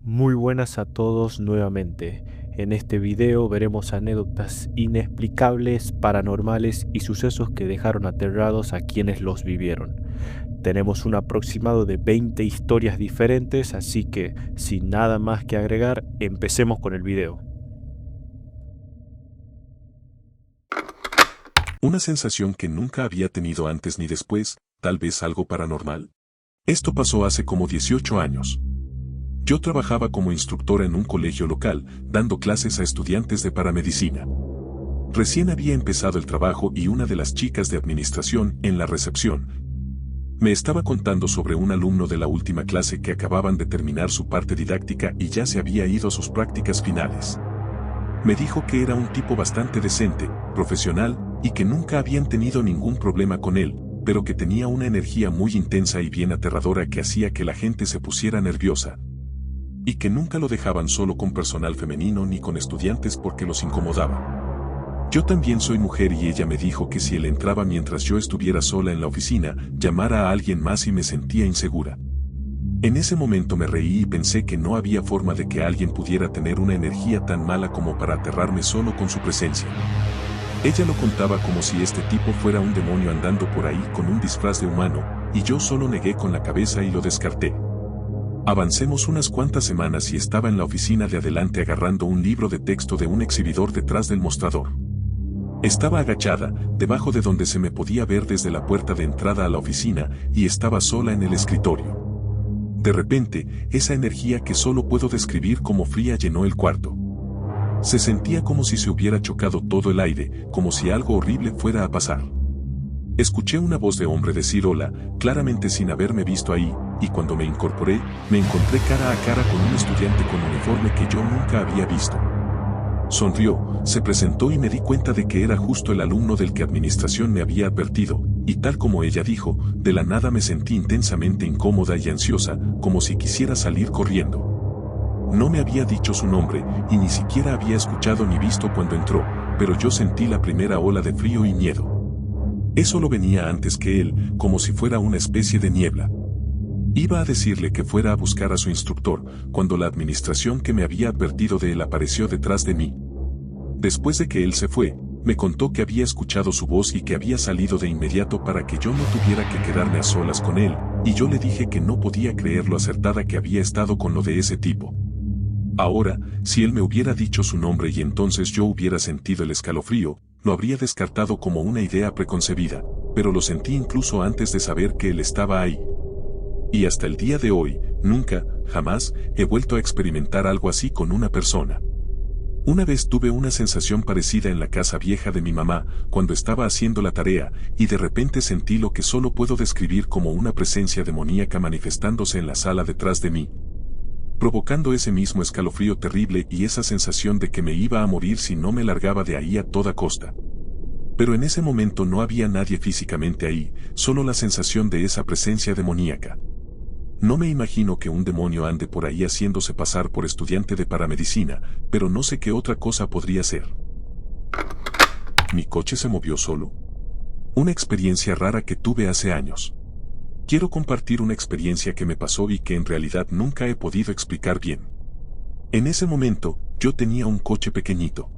Muy buenas a todos nuevamente. En este video veremos anécdotas inexplicables, paranormales y sucesos que dejaron aterrados a quienes los vivieron. Tenemos un aproximado de 20 historias diferentes, así que sin nada más que agregar, empecemos con el video. Una sensación que nunca había tenido antes ni después, tal vez algo paranormal. Esto pasó hace como 18 años. Yo trabajaba como instructora en un colegio local, dando clases a estudiantes de paramedicina. Recién había empezado el trabajo y una de las chicas de administración, en la recepción, me estaba contando sobre un alumno de la última clase que acababan de terminar su parte didáctica y ya se había ido a sus prácticas finales. Me dijo que era un tipo bastante decente, profesional, y que nunca habían tenido ningún problema con él, pero que tenía una energía muy intensa y bien aterradora que hacía que la gente se pusiera nerviosa. Y que nunca lo dejaban solo con personal femenino ni con estudiantes porque los incomodaba. Yo también soy mujer y ella me dijo que si él entraba mientras yo estuviera sola en la oficina, llamara a alguien más y me sentía insegura. En ese momento me reí y pensé que no había forma de que alguien pudiera tener una energía tan mala como para aterrarme solo con su presencia. Ella lo contaba como si este tipo fuera un demonio andando por ahí con un disfraz de humano, y yo solo negué con la cabeza y lo descarté. Avancemos unas cuantas semanas y estaba en la oficina de adelante agarrando un libro de texto de un exhibidor detrás del mostrador. Estaba agachada, debajo de donde se me podía ver desde la puerta de entrada a la oficina, y estaba sola en el escritorio. De repente, esa energía que solo puedo describir como fría llenó el cuarto. Se sentía como si se hubiera chocado todo el aire, como si algo horrible fuera a pasar. Escuché una voz de hombre decir hola, claramente sin haberme visto ahí, y cuando me incorporé, me encontré cara a cara con un estudiante con uniforme que yo nunca había visto. Sonrió, se presentó y me di cuenta de que era justo el alumno del que administración me había advertido, y tal como ella dijo, de la nada me sentí intensamente incómoda y ansiosa, como si quisiera salir corriendo. No me había dicho su nombre, y ni siquiera había escuchado ni visto cuando entró, pero yo sentí la primera ola de frío y miedo. Eso lo venía antes que él, como si fuera una especie de niebla. Iba a decirle que fuera a buscar a su instructor, cuando la administración que me había advertido de él apareció detrás de mí. Después de que él se fue, me contó que había escuchado su voz y que había salido de inmediato para que yo no tuviera que quedarme a solas con él, y yo le dije que no podía creer lo acertada que había estado con lo de ese tipo. Ahora, si él me hubiera dicho su nombre y entonces yo hubiera sentido el escalofrío, lo habría descartado como una idea preconcebida, pero lo sentí incluso antes de saber que él estaba ahí. Y hasta el día de hoy, nunca, jamás, he vuelto a experimentar algo así con una persona. Una vez tuve una sensación parecida en la casa vieja de mi mamá, cuando estaba haciendo la tarea, y de repente sentí lo que solo puedo describir como una presencia demoníaca manifestándose en la sala detrás de mí, provocando ese mismo escalofrío terrible y esa sensación de que me iba a morir si no me largaba de ahí a toda costa. Pero en ese momento no había nadie físicamente ahí, solo la sensación de esa presencia demoníaca. No me imagino que un demonio ande por ahí haciéndose pasar por estudiante de paramedicina, pero no sé qué otra cosa podría ser. Mi coche se movió solo. Una experiencia rara que tuve hace años. Quiero compartir una experiencia que me pasó y que en realidad nunca he podido explicar bien. En ese momento, yo tenía un coche pequeñito.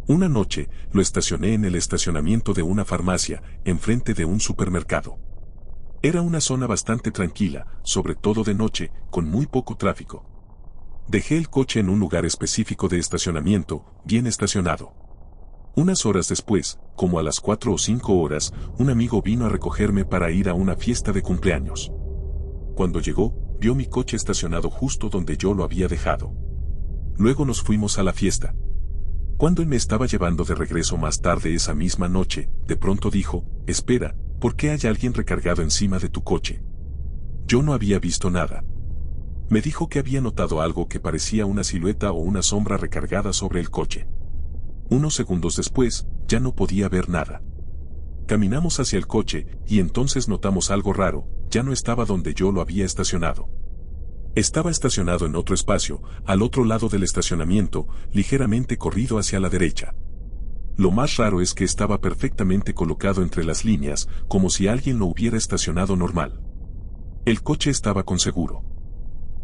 Una noche, lo estacioné en el estacionamiento de una farmacia, enfrente de un supermercado. Era una zona bastante tranquila, sobre todo de noche, con muy poco tráfico. Dejé el coche en un lugar específico de estacionamiento, bien estacionado. Unas horas después, como a las 4 o 5 horas, un amigo vino a recogerme para ir a una fiesta de cumpleaños. Cuando llegó, vio mi coche estacionado justo donde yo lo había dejado. Luego nos fuimos a la fiesta. Cuando él me estaba llevando de regreso más tarde esa misma noche, de pronto dijo, «Espera, ¿por qué hay alguien recargado encima de tu coche?» Yo no había visto nada. Me dijo que había notado algo que parecía una silueta o una sombra recargada sobre el coche. Unos segundos después, ya no podía ver nada. Caminamos hacia el coche, y entonces notamos algo raro, ya no estaba donde yo lo había estacionado. Estaba estacionado en otro espacio, al otro lado del estacionamiento, ligeramente corrido hacia la derecha. Lo más raro es que estaba perfectamente colocado entre las líneas, como si alguien lo hubiera estacionado normal. El coche estaba con seguro.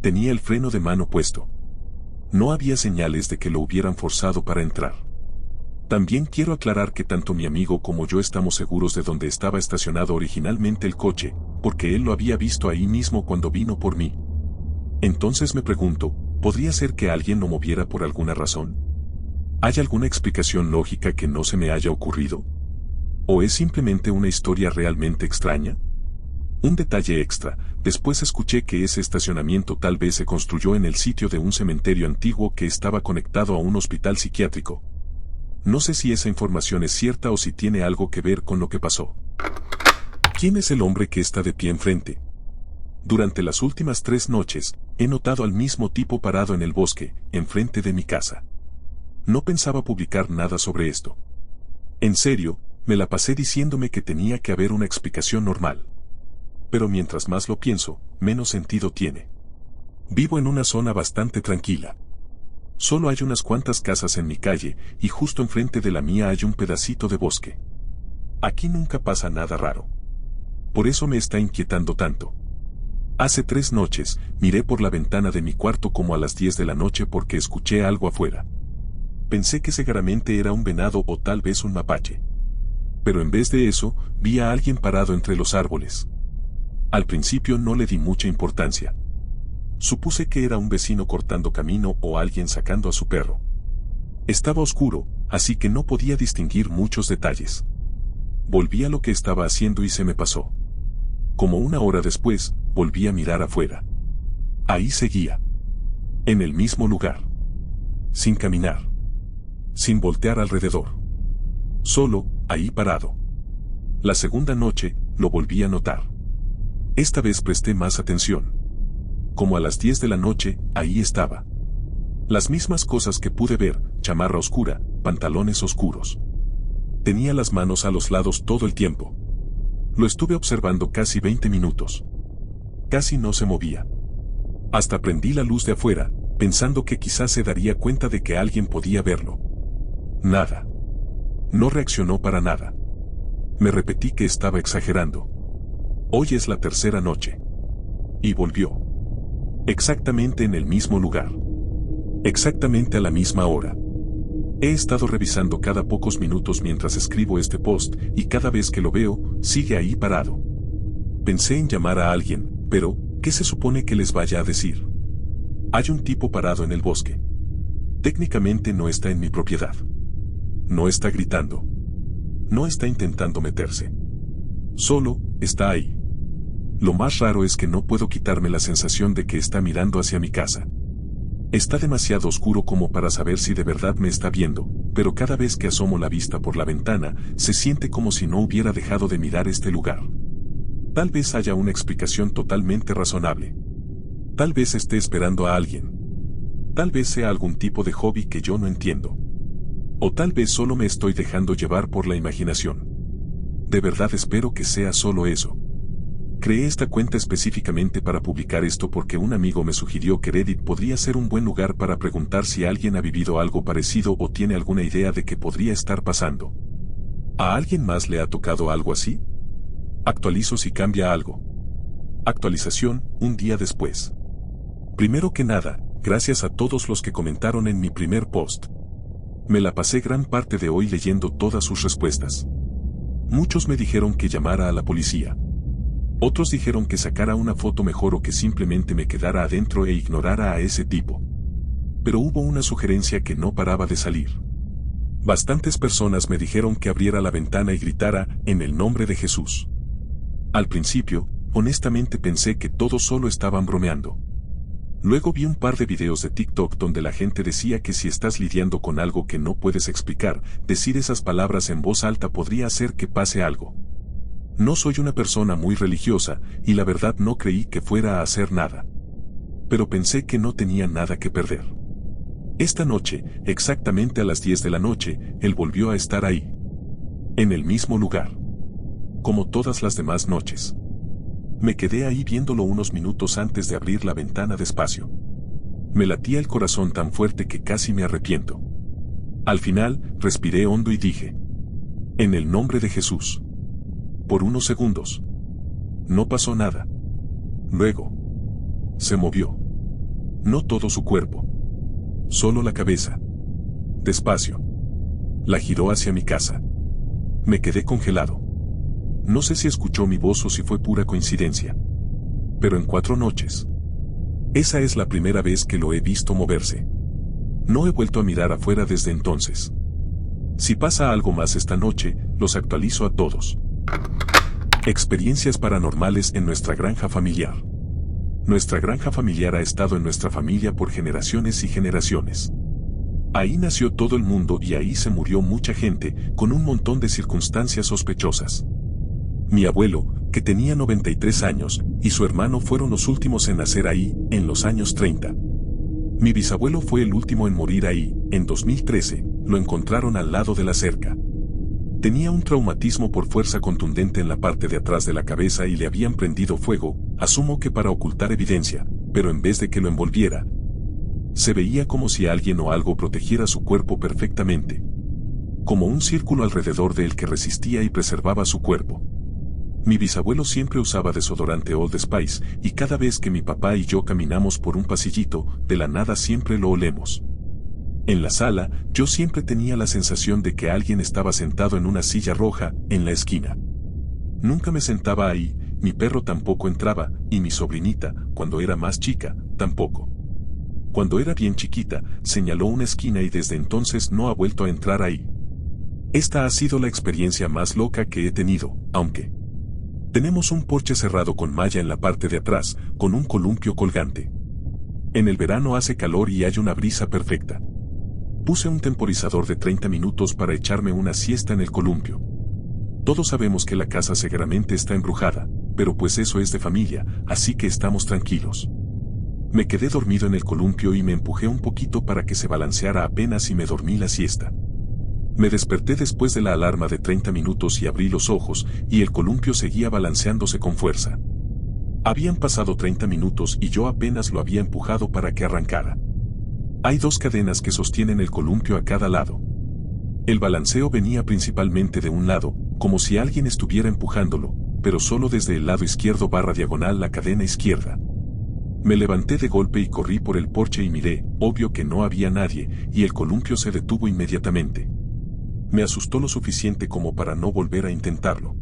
Tenía el freno de mano puesto. No había señales de que lo hubieran forzado para entrar. También quiero aclarar que tanto mi amigo como yo estamos seguros de dónde estaba estacionado originalmente el coche, porque él lo había visto ahí mismo cuando vino por mí. Entonces me pregunto, ¿podría ser que alguien lo moviera por alguna razón? ¿Hay alguna explicación lógica que no se me haya ocurrido? ¿O es simplemente una historia realmente extraña? Un detalle extra, después escuché que ese estacionamiento tal vez se construyó en el sitio de un cementerio antiguo que estaba conectado a un hospital psiquiátrico. No sé si esa información es cierta o si tiene algo que ver con lo que pasó. ¿Quién es el hombre que está de pie enfrente? Durante las últimas 3 noches, he notado al mismo tipo parado en el bosque, enfrente de mi casa. No pensaba publicar nada sobre esto. En serio, me la pasé diciéndome que tenía que haber una explicación normal. Pero mientras más lo pienso, menos sentido tiene. Vivo en una zona bastante tranquila. Solo hay unas cuantas casas en mi calle, y justo enfrente de la mía hay un pedacito de bosque. Aquí nunca pasa nada raro. Por eso me está inquietando tanto. Hace 3 noches, miré por la ventana de mi cuarto como a las 10 de la noche porque escuché algo afuera. Pensé que seguramente era un venado o tal vez un mapache. Pero en vez de eso, vi a alguien parado entre los árboles. Al principio no le di mucha importancia. Supuse que era un vecino cortando camino o alguien sacando a su perro. Estaba oscuro, así que no podía distinguir muchos detalles. Volví a lo que estaba haciendo y se me pasó. Como 1 hora después, volví a mirar afuera. Ahí seguía. En el mismo lugar. Sin caminar. Sin voltear alrededor. Solo, ahí parado. La segunda noche, lo volví a notar. Esta vez presté más atención. Como a las 10 de la noche, ahí estaba. Las mismas cosas que pude ver, chamarra oscura, pantalones oscuros. Tenía las manos a los lados todo el tiempo. Lo estuve observando casi 20 minutos. Casi no se movía. Hasta prendí la luz de afuera, pensando que quizás se daría cuenta de que alguien podía verlo. Nada. No reaccionó para nada. Me repetí que estaba exagerando. Hoy es la 3ª noche. Y volvió. Exactamente en el mismo lugar. Exactamente a la misma hora. He estado revisando cada pocos minutos mientras escribo este post, y cada vez que lo veo, sigue ahí parado. Pensé en llamar a alguien, pero, ¿qué se supone que les vaya a decir? Hay un tipo parado en el bosque. Técnicamente no está en mi propiedad. No está gritando. No está intentando meterse. Solo, está ahí. Lo más raro es que no puedo quitarme la sensación de que está mirando hacia mi casa. Está demasiado oscuro como para saber si de verdad me está viendo, pero cada vez que asomo la vista por la ventana, se siente como si no hubiera dejado de mirar este lugar. Tal vez haya una explicación totalmente razonable. Tal vez esté esperando a alguien. Tal vez sea algún tipo de hobby que yo no entiendo. O tal vez solo me estoy dejando llevar por la imaginación. De verdad espero que sea solo eso. Creé esta cuenta específicamente para publicar esto porque un amigo me sugirió que Reddit podría ser un buen lugar para preguntar si alguien ha vivido algo parecido o tiene alguna idea de qué podría estar pasando. ¿A alguien más le ha tocado algo así? Actualizo si cambia algo. Actualización, un día después. Primero que nada, gracias a todos los que comentaron en mi primer post. Me la pasé gran parte de hoy leyendo todas sus respuestas. Muchos me dijeron que llamara a la policía. Otros dijeron que sacara una foto mejor o que simplemente me quedara adentro e ignorara a ese tipo. Pero hubo una sugerencia que no paraba de salir. Bastantes personas me dijeron que abriera la ventana y gritara, en el nombre de Jesús. Al principio, honestamente pensé que todos solo estaban bromeando. Luego vi un par de videos de TikTok donde la gente decía que si estás lidiando con algo que no puedes explicar, decir esas palabras en voz alta podría hacer que pase algo. No soy una persona muy religiosa, y la verdad no creí que fuera a hacer nada. Pero pensé que no tenía nada que perder. Esta noche, exactamente a las 10 de la noche, él volvió a estar ahí. En el mismo lugar. Como todas las demás noches. Me quedé ahí viéndolo unos minutos antes de abrir la ventana despacio. Me latía el corazón tan fuerte que casi me arrepiento. Al final, respiré hondo y dije: en el nombre de Jesús. Por unos segundos. No pasó nada. Luego. Se movió. no todo su cuerpo. Solo la cabeza. Despacio. La giró hacia mi casa. Me quedé congelado. No sé si escuchó mi voz o si fue pura coincidencia. Pero en 4 noches. Esa es la primera vez que lo he visto moverse. No he vuelto a mirar afuera desde entonces. Si pasa algo más esta noche, los actualizo a todos. Experiencias paranormales en nuestra granja familiar. Nuestra granja familiar ha estado en nuestra familia por generaciones y generaciones. Ahí nació todo el mundo y ahí se murió mucha gente, con un montón de circunstancias sospechosas. Mi abuelo, que tenía 93 años, y su hermano fueron los últimos en nacer ahí, en los años 30. Mi bisabuelo fue el último en morir ahí, en 2013, lo encontraron al lado de la cerca. Tenía un traumatismo por fuerza contundente en la parte de atrás de la cabeza y le habían prendido fuego, asumo que para ocultar evidencia, pero en vez de que lo envolviera, se veía como si alguien o algo protegiera su cuerpo perfectamente. Como un círculo alrededor de él que resistía y preservaba su cuerpo. Mi bisabuelo siempre usaba desodorante Old Spice, y cada vez que mi papá y yo caminamos por un pasillito, de la nada siempre lo olemos. En la sala, yo siempre tenía la sensación de que alguien estaba sentado en una silla roja, en la esquina. Nunca me sentaba ahí, mi perro tampoco entraba, y mi sobrinita, cuando era más chica, tampoco. Cuando era bien chiquita, señaló una esquina y desde entonces no ha vuelto a entrar ahí. Esta ha sido la experiencia más loca que he tenido, aunque tenemos un porche cerrado con malla en la parte de atrás, con un columpio colgante. En el verano hace calor y hay una brisa perfecta. Puse un temporizador de 30 minutos para echarme una siesta en el columpio. Todos sabemos que la casa seguramente está embrujada, pero pues eso es de familia, así que estamos tranquilos. Me quedé dormido en el columpio y me empujé un poquito para que se balanceara apenas y me dormí la siesta. Me desperté después de la alarma de 30 minutos y abrí los ojos, y el columpio seguía balanceándose con fuerza. Habían pasado 30 minutos y yo apenas lo había empujado para que arrancara. Hay 2 cadenas que sostienen el columpio a cada lado. El balanceo venía principalmente de un lado, como si alguien estuviera empujándolo, pero solo desde el lado izquierdo /diagonal la cadena izquierda. Me levanté de golpe y corrí por el porche y miré, obvio que no había nadie, y el columpio se detuvo inmediatamente. Me asustó lo suficiente como para no volver a intentarlo.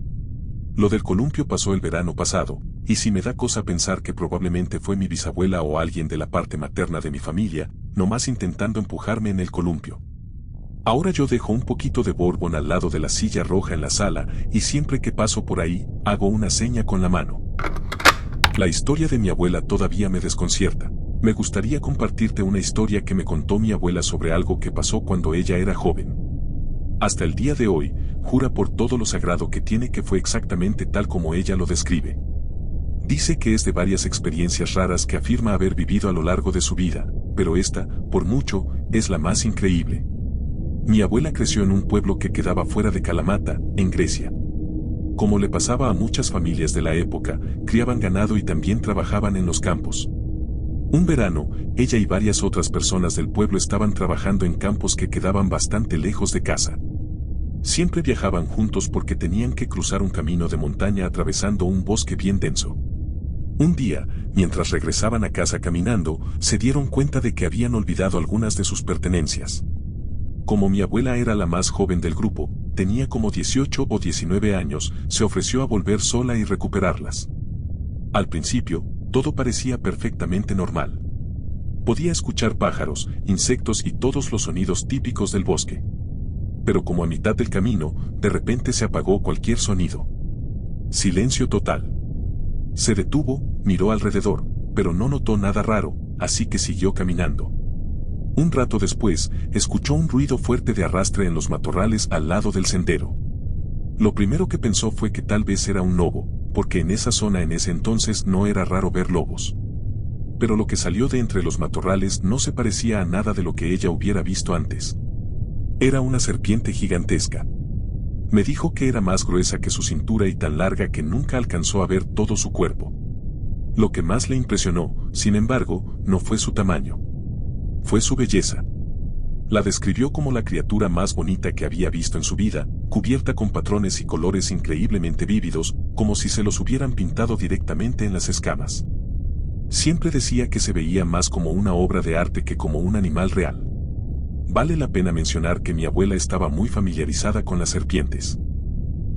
Lo del columpio pasó el verano pasado, y si me da cosa pensar que probablemente fue mi bisabuela o alguien de la parte materna de mi familia, nomás intentando empujarme en el columpio. Ahora yo dejo un poquito de bourbon al lado de la silla roja en la sala, y siempre que paso por ahí, hago una seña con la mano. La historia de mi abuela todavía me desconcierta. Me gustaría compartirte una historia que me contó mi abuela sobre algo que pasó cuando ella era joven. Hasta el día de hoy, jura por todo lo sagrado que tiene que fue exactamente tal como ella lo describe. Dice que es de varias experiencias raras que afirma haber vivido a lo largo de su vida, pero esta, por mucho, es la más increíble. Mi abuela creció en un pueblo que quedaba fuera de Kalamata, en Grecia. Como le pasaba a muchas familias de la época, criaban ganado y también trabajaban en los campos. Un verano, ella y varias otras personas del pueblo estaban trabajando en campos que quedaban bastante lejos de casa. Siempre viajaban juntos porque tenían que cruzar un camino de montaña atravesando un bosque bien denso. Un día, mientras regresaban a casa caminando, se dieron cuenta de que habían olvidado algunas de sus pertenencias. Como mi abuela era la más joven del grupo, tenía como 18 o 19 años, se ofreció a volver sola y recuperarlas. Al principio, todo parecía perfectamente normal. Podía escuchar pájaros, insectos y todos los sonidos típicos del bosque. Pero como a mitad del camino, de repente se apagó cualquier sonido. Silencio total. Se detuvo, miró alrededor, pero no notó nada raro, así que siguió caminando. Un rato después, escuchó un ruido fuerte de arrastre en los matorrales al lado del sendero. Lo primero que pensó fue que tal vez era un lobo, porque en esa zona en ese entonces no era raro ver lobos. Pero lo que salió de entre los matorrales no se parecía a nada de lo que ella hubiera visto antes. Era una serpiente gigantesca. Me dijo que era más gruesa que su cintura y tan larga que nunca alcanzó a ver todo su cuerpo. Lo que más le impresionó, sin embargo, no fue su tamaño. Fue su belleza. La describió como la criatura más bonita que había visto en su vida, cubierta con patrones y colores increíblemente vívidos, como si se los hubieran pintado directamente en las escamas. Siempre decía que se veía más como una obra de arte que como un animal real. Vale la pena mencionar que mi abuela estaba muy familiarizada con las serpientes.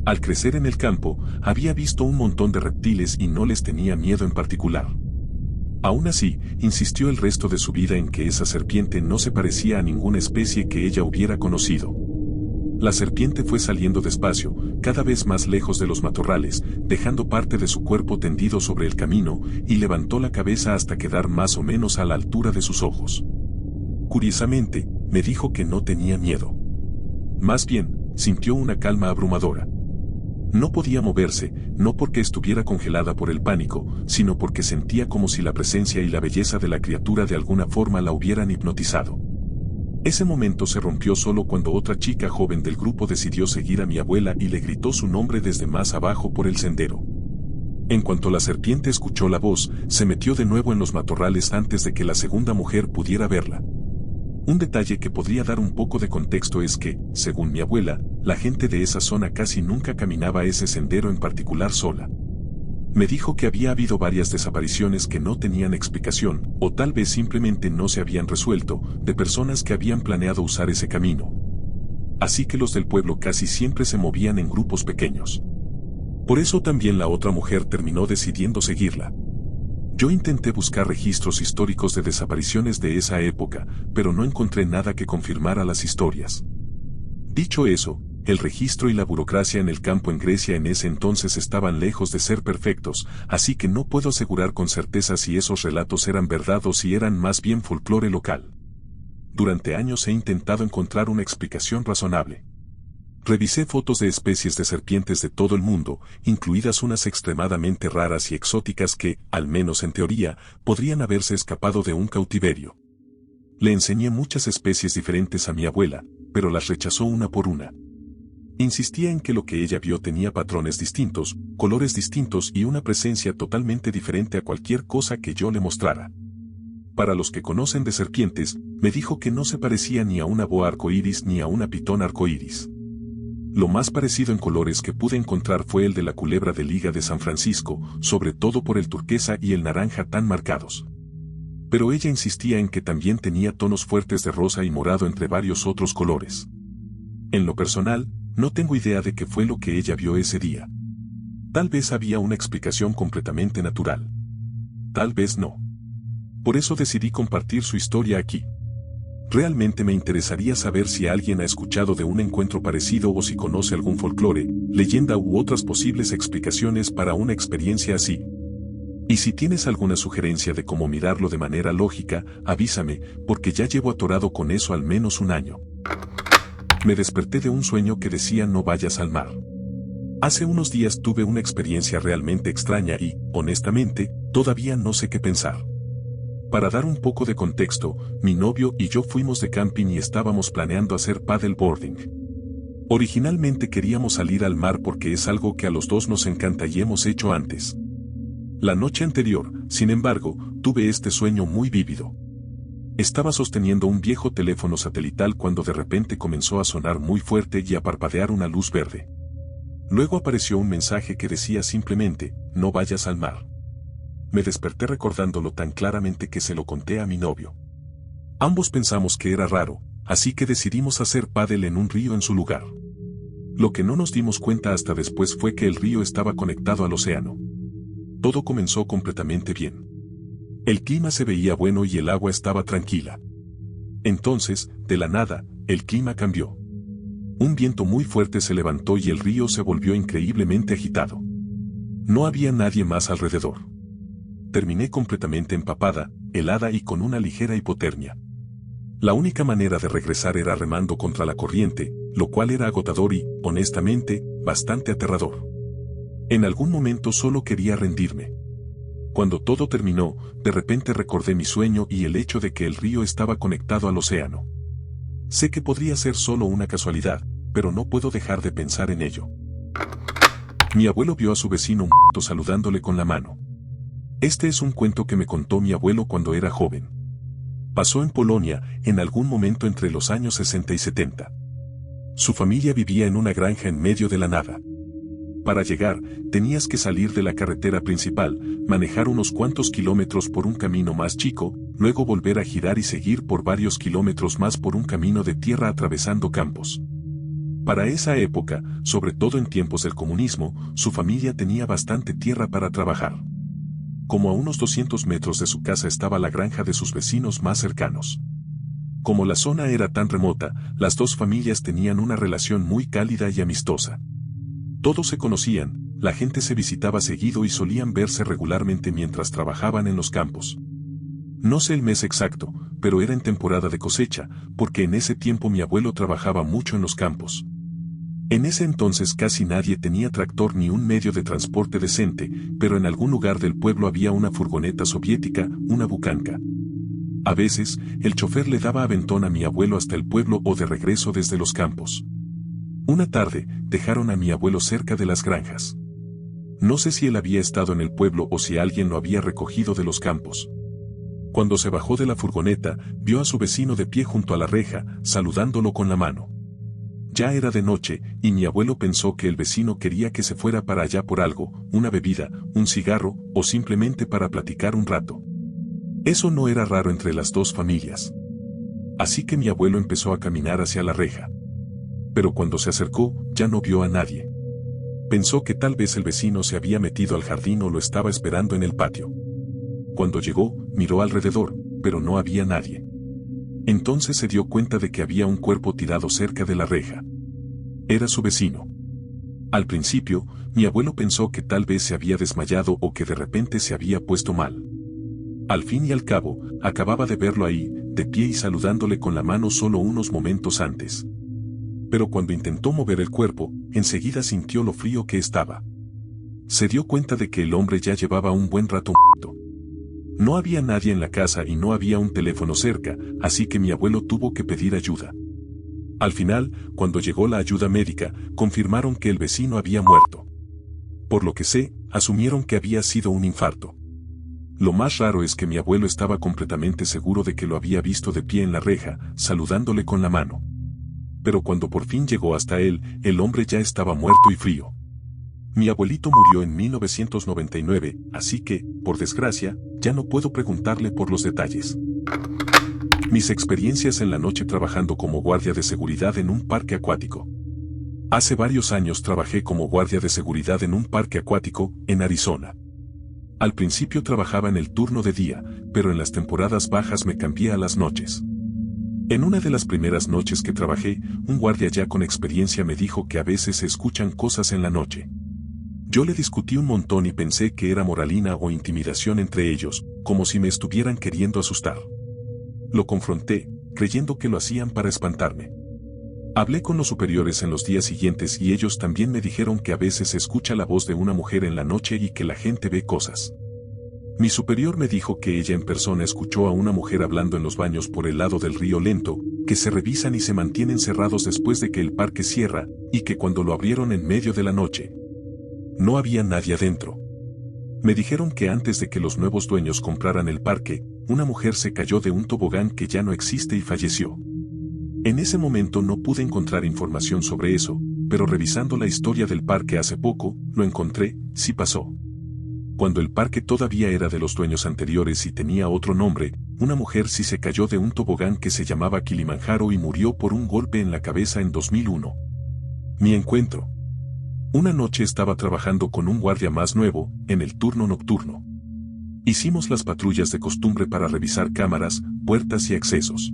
Al crecer en el campo, había visto un montón de reptiles y no les tenía miedo en particular. Aún así, insistió el resto de su vida en que esa serpiente no se parecía a ninguna especie que ella hubiera conocido. La serpiente fue saliendo despacio, cada vez más lejos de los matorrales, dejando parte de su cuerpo tendido sobre el camino, y levantó la cabeza hasta quedar más o menos a la altura de sus ojos. Curiosamente, me dijo que no tenía miedo. Más bien, sintió una calma abrumadora. No podía moverse, no porque estuviera congelada por el pánico, sino porque sentía como si la presencia y la belleza de la criatura de alguna forma la hubieran hipnotizado. Ese momento se rompió solo cuando otra chica joven del grupo decidió seguir a mi abuela y le gritó su nombre desde más abajo por el sendero. En cuanto la serpiente escuchó la voz, se metió de nuevo en los matorrales antes de que la segunda mujer pudiera verla. Un detalle que podría dar un poco de contexto es que, según mi abuela, la gente de esa zona casi nunca caminaba ese sendero en particular sola. Me dijo que había habido varias desapariciones que no tenían explicación, o tal vez simplemente no se habían resuelto, de personas que habían planeado usar ese camino. Así que los del pueblo casi siempre se movían en grupos pequeños. Por eso también la otra mujer terminó decidiendo seguirla. Yo intenté buscar registros históricos de desapariciones de esa época, pero no encontré nada que confirmara las historias. Dicho eso, el registro y la burocracia en el campo en Grecia en ese entonces estaban lejos de ser perfectos, así que no puedo asegurar con certeza si esos relatos eran verdad o si eran más bien folclore local. Durante años he intentado encontrar una explicación razonable. Revisé fotos de especies de serpientes de todo el mundo, incluidas unas extremadamente raras y exóticas que, al menos en teoría, podrían haberse escapado de un cautiverio. Le enseñé muchas especies diferentes a mi abuela, pero las rechazó una por una. Insistía en que lo que ella vio tenía patrones distintos, colores distintos y una presencia totalmente diferente a cualquier cosa que yo le mostrara. Para los que conocen de serpientes, me dijo que no se parecía ni a una boa arcoíris ni a una pitón arcoíris. Lo más parecido en colores que pude encontrar fue el de la culebra de Liga de San Francisco, sobre todo por el turquesa y el naranja tan marcados. Pero ella insistía en que también tenía tonos fuertes de rosa y morado entre varios otros colores. En lo personal, no tengo idea de qué fue lo que ella vio ese día. Tal vez había una explicación completamente natural. Tal vez no. Por eso decidí compartir su historia aquí. Realmente me interesaría saber si alguien ha escuchado de un encuentro parecido o si conoce algún folclore, leyenda u otras posibles explicaciones para una experiencia así. Y si tienes alguna sugerencia de cómo mirarlo de manera lógica, avísame, porque ya llevo atorado con eso al menos un año. Me desperté de un sueño que decía no vayas al mar. Hace unos días tuve una experiencia realmente extraña y, honestamente, todavía no sé qué pensar. Para dar un poco de contexto, mi novio y yo fuimos de camping y estábamos planeando hacer paddleboarding. Originalmente queríamos salir al mar porque es algo que a los dos nos encanta y hemos hecho antes. La noche anterior, sin embargo, tuve este sueño muy vívido. Estaba sosteniendo un viejo teléfono satelital cuando de repente comenzó a sonar muy fuerte y a parpadear una luz verde. Luego apareció un mensaje que decía simplemente, no vayas al mar. Me desperté recordándolo tan claramente que se lo conté a mi novio. Ambos pensamos que era raro, así que decidimos hacer pádel en un río en su lugar. Lo que no nos dimos cuenta hasta después fue que el río estaba conectado al océano. Todo comenzó completamente bien. El clima se veía bueno y el agua estaba tranquila. Entonces, de la nada, el clima cambió. Un viento muy fuerte se levantó y el río se volvió increíblemente agitado. No había nadie más alrededor. Terminé completamente empapada, helada y con una ligera hipotermia. La única manera de regresar era remando contra la corriente, lo cual era agotador y, honestamente, bastante aterrador. En algún momento solo quería rendirme. Cuando todo terminó, de repente recordé mi sueño y el hecho de que el río estaba conectado al océano. Sé que podría ser solo una casualidad, pero no puedo dejar de pensar en ello. Mi abuelo vio a su vecino muerto saludándole con la mano. Este es un cuento que me contó mi abuelo cuando era joven. Pasó en Polonia, en algún momento entre los años 60 y 70. Su familia vivía en una granja en medio de la nada. Para llegar, tenías que salir de la carretera principal, manejar unos cuantos kilómetros por un camino más chico, luego volver a girar y seguir por varios kilómetros más por un camino de tierra atravesando campos. Para esa época, sobre todo en tiempos del comunismo, su familia tenía bastante tierra para trabajar. Como a unos 200 metros de su casa estaba la granja de sus vecinos más cercanos. Como la zona era tan remota, las dos familias tenían una relación muy cálida y amistosa. Todos se conocían, la gente se visitaba seguido y solían verse regularmente mientras trabajaban en los campos. No sé el mes exacto, pero era en temporada de cosecha, porque en ese tiempo mi abuelo trabajaba mucho en los campos. En ese entonces casi nadie tenía tractor ni un medio de transporte decente, pero en algún lugar del pueblo había una furgoneta soviética, una bucanca. A veces, el chofer le daba aventón a mi abuelo hasta el pueblo o de regreso desde los campos. Una tarde, dejaron a mi abuelo cerca de las granjas. No sé si él había estado en el pueblo o si alguien lo había recogido de los campos. Cuando se bajó de la furgoneta, vio a su vecino de pie junto a la reja, saludándolo con la mano. Ya era de noche, y mi abuelo pensó que el vecino quería que se fuera para allá por algo, una bebida, un cigarro, o simplemente para platicar un rato. Eso no era raro entre las dos familias. Así que mi abuelo empezó a caminar hacia la reja. Pero cuando se acercó, ya no vio a nadie. Pensó que tal vez el vecino se había metido al jardín o lo estaba esperando en el patio. Cuando llegó, miró alrededor, pero no había nadie. Entonces se dio cuenta de que había un cuerpo tirado cerca de la reja. Era su vecino. Al principio, mi abuelo pensó que tal vez se había desmayado o que de repente se había puesto mal. Al fin y al cabo, acababa de verlo ahí, de pie y saludándole con la mano solo unos momentos antes. Pero cuando intentó mover el cuerpo, enseguida sintió lo frío que estaba. Se dio cuenta de que el hombre ya llevaba un buen rato muerto. No había nadie en la casa y no había un teléfono cerca, así que mi abuelo tuvo que pedir ayuda. Al final, cuando llegó la ayuda médica, confirmaron que el vecino había muerto. Por lo que sé, asumieron que había sido un infarto. Lo más raro es que mi abuelo estaba completamente seguro de que lo había visto de pie en la reja, saludándole con la mano. Pero cuando por fin llegó hasta él, el hombre ya estaba muerto y frío. Mi abuelito murió en 1999, así que, por desgracia, ya no puedo preguntarle por los detalles. Mis experiencias en la noche trabajando como guardia de seguridad en un parque acuático. Hace varios años trabajé como guardia de seguridad en un parque acuático, en Arizona. Al principio trabajaba en el turno de día, pero en las temporadas bajas me cambié a las noches. En una de las primeras noches que trabajé, un guardia ya con experiencia me dijo que a veces se escuchan cosas en la noche. Yo le discutí un montón y pensé que era moralina o intimidación entre ellos, como si me estuvieran queriendo asustar. Lo confronté, creyendo que lo hacían para espantarme. Hablé con los superiores en los días siguientes y ellos también me dijeron que a veces se escucha la voz de una mujer en la noche y que la gente ve cosas. Mi superior me dijo que ella en persona escuchó a una mujer hablando en los baños por el lado del río lento, que se revisan y se mantienen cerrados después de que el parque cierra, y que cuando lo abrieron en medio de la noche, no había nadie adentro. Me dijeron que antes de que los nuevos dueños compraran el parque, una mujer se cayó de un tobogán que ya no existe y falleció. En ese momento no pude encontrar información sobre eso, pero revisando la historia del parque hace poco, lo encontré, sí pasó. Cuando el parque todavía era de los dueños anteriores y tenía otro nombre, una mujer sí se cayó de un tobogán que se llamaba Kilimanjaro y murió por un golpe en la cabeza en 2001. Mi encuentro. Una noche estaba trabajando con un guardia más nuevo, en el turno nocturno. Hicimos las patrullas de costumbre para revisar cámaras, puertas y accesos.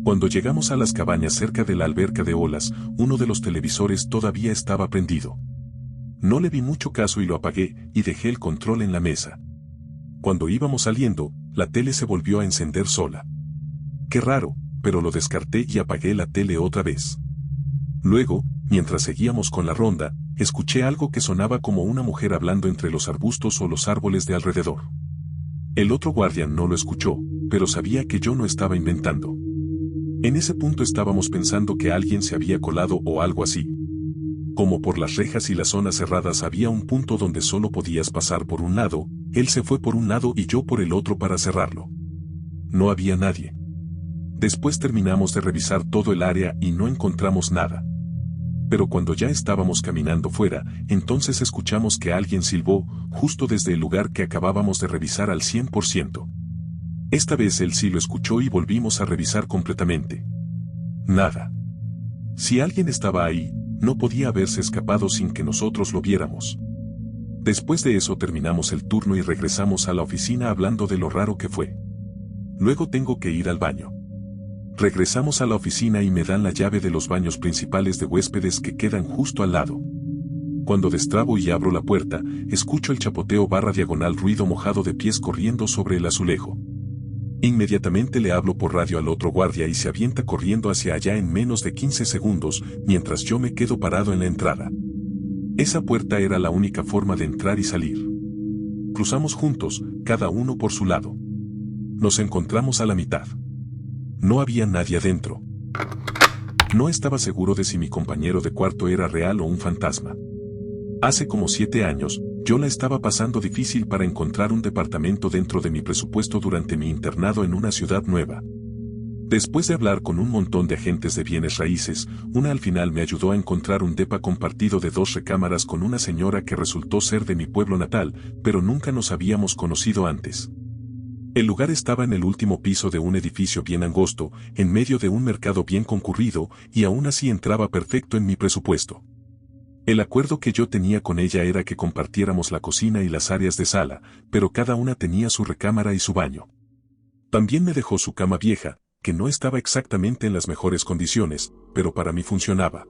Cuando llegamos a las cabañas cerca de la alberca de olas, uno de los televisores todavía estaba prendido. No le vi mucho caso y lo apagué, y dejé el control en la mesa. Cuando íbamos saliendo, la tele se volvió a encender sola. Qué raro, pero lo descarté y apagué la tele otra vez. Luego, mientras seguíamos con la ronda, escuché algo que sonaba como una mujer hablando entre los arbustos o los árboles de alrededor. El otro guardia no lo escuchó, pero sabía que yo no estaba inventando. En ese punto estábamos pensando que alguien se había colado o algo así. Como por las rejas y las zonas cerradas había un punto donde solo podías pasar por un lado, él se fue por un lado y yo por el otro para cerrarlo. No había nadie. Después terminamos de revisar todo el área y no encontramos nada. Pero cuando ya estábamos caminando fuera, entonces escuchamos que alguien silbó, justo desde el lugar que acabábamos de revisar al 100%. Esta vez él sí lo escuchó y volvimos a revisar completamente. Nada. Si alguien estaba ahí, no podía haberse escapado sin que nosotros lo viéramos. Después de eso terminamos el turno y regresamos a la oficina hablando de lo raro que fue. Luego tengo que ir al baño. Regresamos a la oficina y me dan la llave de los baños principales de huéspedes que quedan justo al lado. Cuando destrabo y abro la puerta, escucho el chapoteo / ruido mojado de pies corriendo sobre el azulejo. Inmediatamente le hablo por radio al otro guardia y se avienta corriendo hacia allá en menos de 15 segundos, mientras yo me quedo parado en la entrada. Esa puerta era la única forma de entrar y salir. Cruzamos juntos, cada uno por su lado. Nos encontramos a la mitad. No había nadie adentro. No estaba seguro de si mi compañero de cuarto era real o un fantasma. Hace como 7 años, yo la estaba pasando difícil para encontrar un departamento dentro de mi presupuesto durante mi internado en una ciudad nueva. Después de hablar con un montón de agentes de bienes raíces, una al final me ayudó a encontrar un depa compartido de 2 recámaras con una señora que resultó ser de mi pueblo natal, pero nunca nos habíamos conocido antes. El lugar estaba en el último piso de un edificio bien angosto, en medio de un mercado bien concurrido, y aún así entraba perfecto en mi presupuesto. El acuerdo que yo tenía con ella era que compartiéramos la cocina y las áreas de sala, pero cada una tenía su recámara y su baño. También me dejó su cama vieja, que no estaba exactamente en las mejores condiciones, pero para mí funcionaba.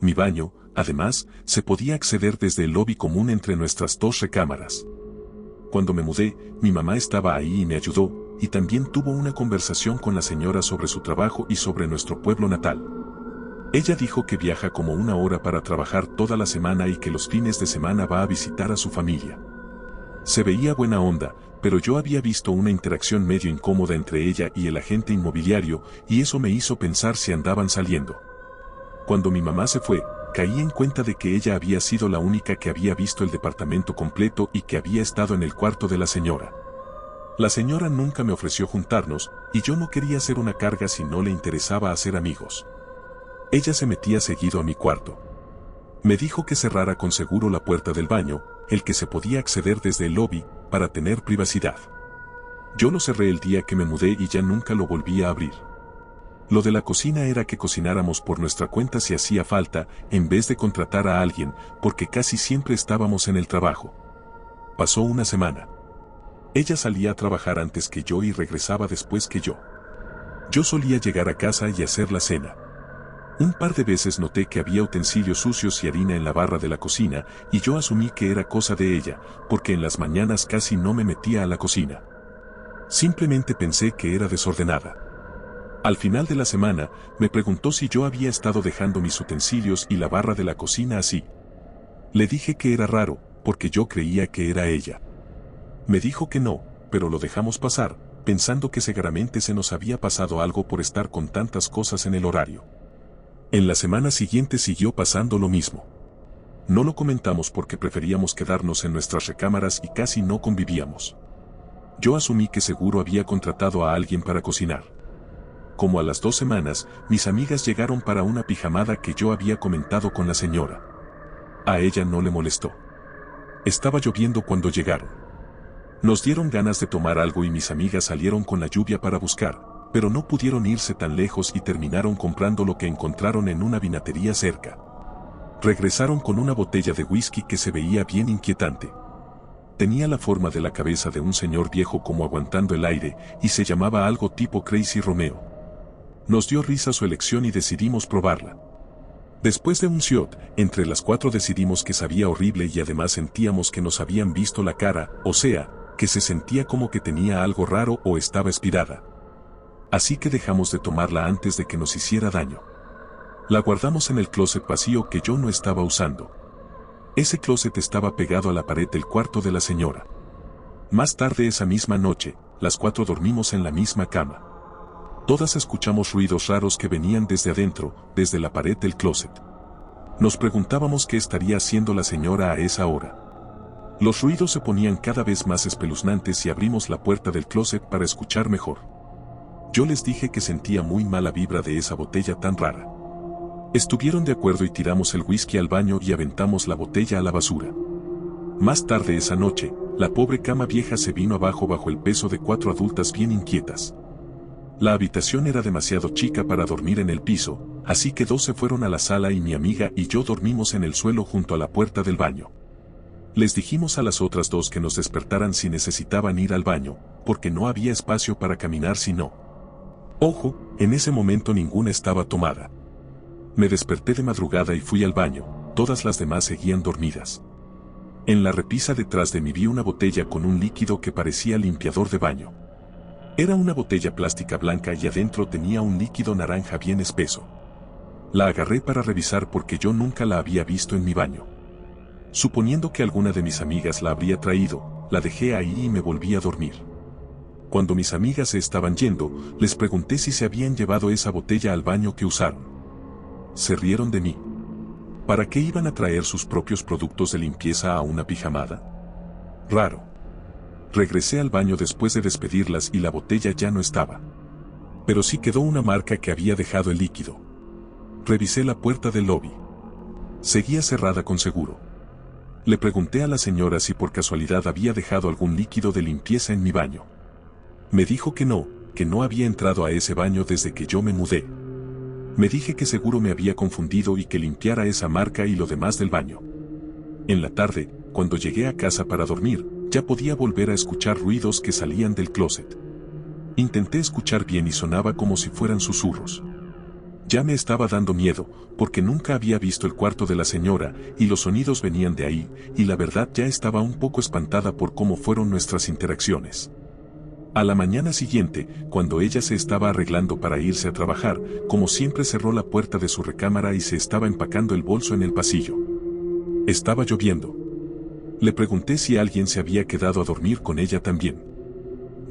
Mi baño, además, se podía acceder desde el lobby común entre nuestras 2 recámaras. Cuando me mudé, mi mamá estaba ahí y me ayudó, y también tuvo una conversación con la señora sobre su trabajo y sobre nuestro pueblo natal. Ella dijo que viaja como 1 hora para trabajar toda la semana y que los fines de semana va a visitar a su familia. Se veía buena onda, pero yo había visto una interacción medio incómoda entre ella y el agente inmobiliario, y eso me hizo pensar si andaban saliendo. Cuando mi mamá se fue, caí en cuenta de que ella había sido la única que había visto el departamento completo y que había estado en el cuarto de la señora. La señora nunca me ofreció juntarnos, y yo no quería ser una carga si no le interesaba hacer amigos. Ella se metía seguido a mi cuarto. Me dijo que cerrara con seguro la puerta del baño, el que se podía acceder desde el lobby, para tener privacidad. Yo lo cerré el día que me mudé y ya nunca lo volví a abrir. Lo de la cocina era que cocináramos por nuestra cuenta si hacía falta, en vez de contratar a alguien, porque casi siempre estábamos en el trabajo. Pasó una semana. Ella salía a trabajar antes que yo y regresaba después que yo. Yo solía llegar a casa y hacer la cena. Un par de veces noté que había utensilios sucios y harina en la barra de la cocina, y yo asumí que era cosa de ella, porque en las mañanas casi no me metía a la cocina. Simplemente pensé que era desordenada. Al final de la semana, me preguntó si yo había estado dejando mis utensilios y la barra de la cocina así. Le dije que era raro, porque yo creía que era ella. Me dijo que no, pero lo dejamos pasar, pensando que seguramente se nos había pasado algo por estar con tantas cosas en el horario. En la semana siguiente siguió pasando lo mismo. No lo comentamos porque preferíamos quedarnos en nuestras recámaras y casi no convivíamos. Yo asumí que seguro había contratado a alguien para cocinar. Como a las 2 semanas, mis amigas llegaron para una pijamada que yo había comentado con la señora. A ella no le molestó. Estaba lloviendo cuando llegaron. Nos dieron ganas de tomar algo y mis amigas salieron con la lluvia para buscar, pero no pudieron irse tan lejos y terminaron comprando lo que encontraron en una vinatería cerca. Regresaron con una botella de whisky que se veía bien inquietante. Tenía la forma de la cabeza de un señor viejo como aguantando el aire, y se llamaba algo tipo Crazy Romeo. Nos dio risa su elección y decidimos probarla. Después de un shot, entre las 4 decidimos que sabía horrible y además sentíamos que nos habían visto la cara, o sea, que se sentía como que tenía algo raro o estaba expirada. Así que dejamos de tomarla antes de que nos hiciera daño. La guardamos en el closet vacío que yo no estaba usando. Ese closet estaba pegado a la pared del cuarto de la señora. Más tarde esa misma noche, las 4 dormimos en la misma cama. Todas escuchamos ruidos raros que venían desde adentro, desde la pared del closet. Nos preguntábamos qué estaría haciendo la señora a esa hora. Los ruidos se ponían cada vez más espeluznantes y abrimos la puerta del closet para escuchar mejor. Yo les dije que sentía muy mala vibra de esa botella tan rara. Estuvieron de acuerdo y tiramos el whisky al baño y aventamos la botella a la basura. Más tarde esa noche, la pobre cama vieja se vino abajo bajo el peso de 4 adultas bien inquietas. La habitación era demasiado chica para dormir en el piso, así que 2 se fueron a la sala y mi amiga y yo dormimos en el suelo junto a la puerta del baño. Les dijimos a las otras 2 que nos despertaran si necesitaban ir al baño, porque no había espacio para caminar si no. Ojo, en ese momento ninguna estaba tomada. Me desperté de madrugada y fui al baño, todas las demás seguían dormidas. En la repisa detrás de mí vi una botella con un líquido que parecía limpiador de baño. Era una botella plástica blanca y adentro tenía un líquido naranja bien espeso. La agarré para revisar porque yo nunca la había visto en mi baño. Suponiendo que alguna de mis amigas la habría traído, la dejé ahí y me volví a dormir. Cuando mis amigas se estaban yendo, les pregunté si se habían llevado esa botella al baño que usaron. Se rieron de mí. ¿Para qué iban a traer sus propios productos de limpieza a una pijamada? Raro. Regresé al baño después de despedirlas y la botella ya no estaba. Pero sí quedó una marca que había dejado el líquido. Revisé la puerta del lobby. Seguía cerrada con seguro. Le pregunté a la señora si por casualidad había dejado algún líquido de limpieza en mi baño. Me dijo que no había entrado a ese baño desde que yo me mudé. Me dije que seguro me había confundido y que limpiara esa marca y lo demás del baño. En la tarde, cuando llegué a casa para dormir, ya podía volver a escuchar ruidos que salían del closet. Intenté escuchar bien y sonaba como si fueran susurros. Ya me estaba dando miedo, porque nunca había visto el cuarto de la señora, y los sonidos venían de ahí, y la verdad ya estaba un poco espantada por cómo fueron nuestras interacciones. A la mañana siguiente, cuando ella se estaba arreglando para irse a trabajar, como siempre cerró la puerta de su recámara y se estaba empacando el bolso en el pasillo. Estaba lloviendo. Le pregunté si alguien se había quedado a dormir con ella también.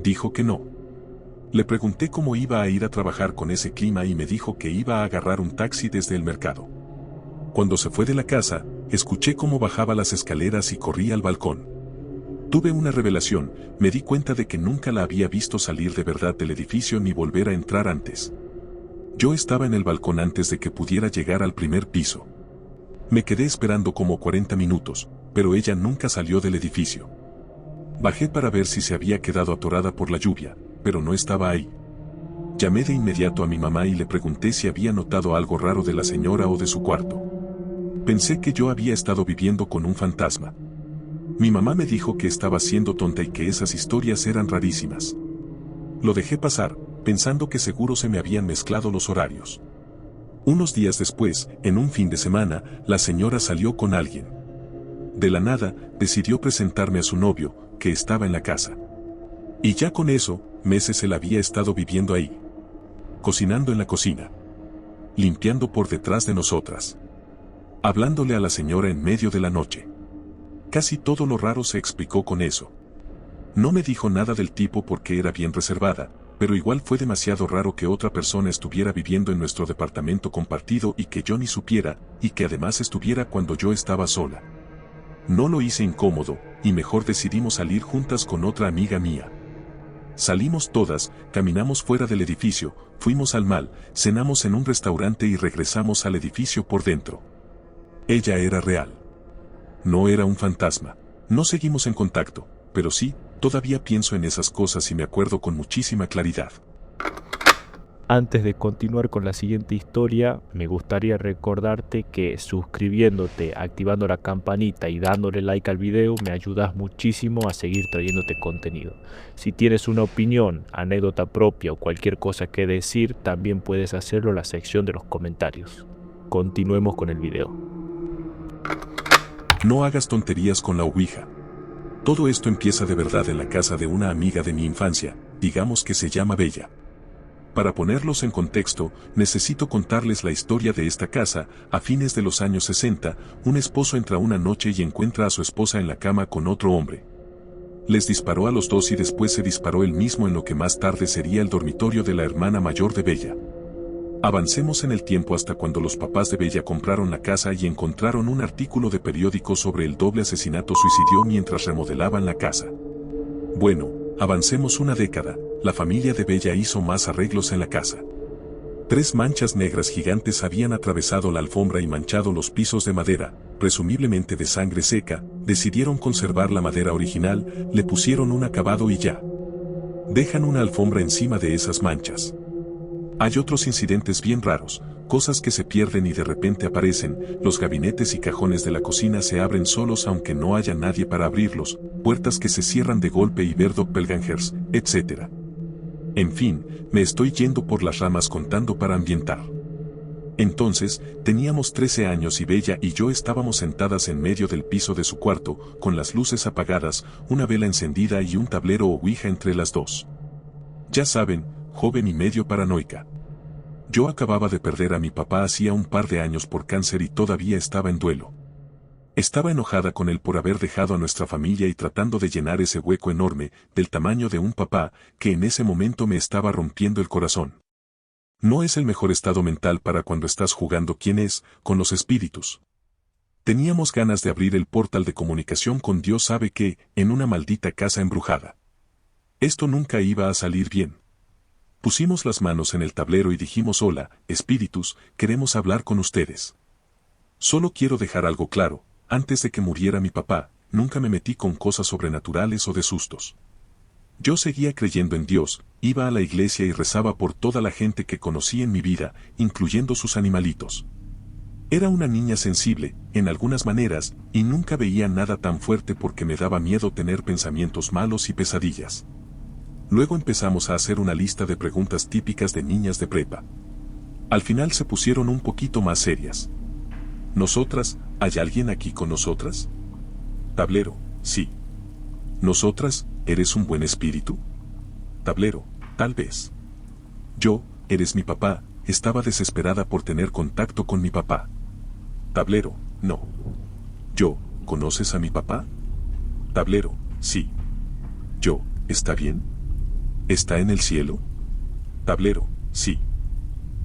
Dijo que no. Le pregunté cómo iba a ir a trabajar con ese clima y me dijo que iba a agarrar un taxi desde el mercado. Cuando se fue de la casa, escuché cómo bajaba las escaleras y corría al balcón. Tuve una revelación, me di cuenta de que nunca la había visto salir de verdad del edificio ni volver a entrar antes. Yo estaba en el balcón antes de que pudiera llegar al primer piso. Me quedé esperando como 40 minutos, pero ella nunca salió del edificio. Bajé para ver si se había quedado atorada por la lluvia, pero no estaba ahí. Llamé de inmediato a mi mamá y le pregunté si había notado algo raro de la señora o de su cuarto. Pensé que yo había estado viviendo con un fantasma. Mi mamá me dijo que estaba siendo tonta y que esas historias eran rarísimas. Lo dejé pasar, pensando que seguro se me habían mezclado los horarios. Unos días después, en un fin de semana, la señora salió con alguien. De la nada, decidió presentarme a su novio, que estaba en la casa. Y ya con eso, meses él había estado viviendo ahí. Cocinando en la cocina. Limpiando por detrás de nosotras. Hablándole a la señora en medio de la noche. Casi todo lo raro se explicó con eso. No me dijo nada del tipo porque era bien reservada, pero igual fue demasiado raro que otra persona estuviera viviendo en nuestro departamento compartido y que yo ni supiera, y que además estuviera cuando yo estaba sola. No lo hice incómodo, y mejor decidimos salir juntas con otra amiga mía. Salimos todas, caminamos fuera del edificio, fuimos al mall, cenamos en un restaurante y regresamos al edificio por dentro. Ella era real. No era un fantasma. No seguimos en contacto, pero sí, todavía pienso en esas cosas y me acuerdo con muchísima claridad. Antes de continuar con la siguiente historia, me gustaría recordarte que suscribiéndote, activando la campanita y dándole like al video me ayudas muchísimo a seguir trayéndote contenido. Si tienes una opinión, anécdota propia o cualquier cosa que decir, también puedes hacerlo en la sección de los comentarios. Continuemos con el video. No hagas tonterías con la ouija. Todo esto empieza de verdad en la casa de una amiga de mi infancia, digamos que se llama Bella. Para ponerlos en contexto, necesito contarles la historia de esta casa. A fines de los años 60, un esposo entra una noche y encuentra a su esposa en la cama con otro hombre. Les disparó a los dos y después se disparó él mismo en lo que más tarde sería el dormitorio de la hermana mayor de Bella. Avancemos en el tiempo hasta cuando los papás de Bella compraron la casa y encontraron un artículo de periódico sobre el doble asesinato-suicidio mientras remodelaban la casa. Bueno, avancemos una década, la familia de Bella hizo más arreglos en la casa. 3 manchas negras gigantes habían atravesado la alfombra y manchado los pisos de madera, presumiblemente de sangre seca. Decidieron conservar la madera original, le pusieron un acabado y ya. Dejan una alfombra encima de esas manchas. Hay otros incidentes bien raros, cosas que se pierden y de repente aparecen. Los gabinetes y cajones de la cocina se abren solos aunque no haya nadie para abrirlos, puertas que se cierran de golpe y ver doppelgangers, etc. En fin, me estoy yendo por las ramas contando para ambientar. Entonces, teníamos 13 años y Bella y yo estábamos sentadas en medio del piso de su cuarto, con las luces apagadas, una vela encendida y un tablero o ouija entre las dos. Ya saben, joven y medio paranoica. Yo acababa de perder a mi papá hacía un par de años por cáncer y todavía estaba en duelo. Estaba enojada con él por haber dejado a nuestra familia y tratando de llenar ese hueco enorme, del tamaño de un papá, que en ese momento me estaba rompiendo el corazón. No es el mejor estado mental para cuando estás jugando quién es, con los espíritus. Teníamos ganas de abrir el portal de comunicación con Dios sabe qué, en una maldita casa embrujada. Esto nunca iba a salir bien. Pusimos las manos en el tablero y dijimos hola, espíritus, queremos hablar con ustedes. Solo quiero dejar algo claro, antes de que muriera mi papá, nunca me metí con cosas sobrenaturales o de sustos. Yo seguía creyendo en Dios, iba a la iglesia y rezaba por toda la gente que conocí en mi vida, incluyendo sus animalitos. Era una niña sensible, en algunas maneras, y nunca veía nada tan fuerte porque me daba miedo tener pensamientos malos y pesadillas. Luego empezamos a hacer una lista de preguntas típicas de niñas de prepa. Al final se pusieron un poquito más serias. ¿Nosotras? ¿Hay alguien aquí con nosotras? Tablero, sí. ¿Nosotras? ¿Eres un buen espíritu? Tablero, tal vez. Yo, eres mi papá, estaba desesperada por tener contacto con mi papá. Tablero, no. Yo, ¿conoces a mi papá? Tablero, sí. Yo, ¿está bien? ¿Está en el cielo? Tablero, sí.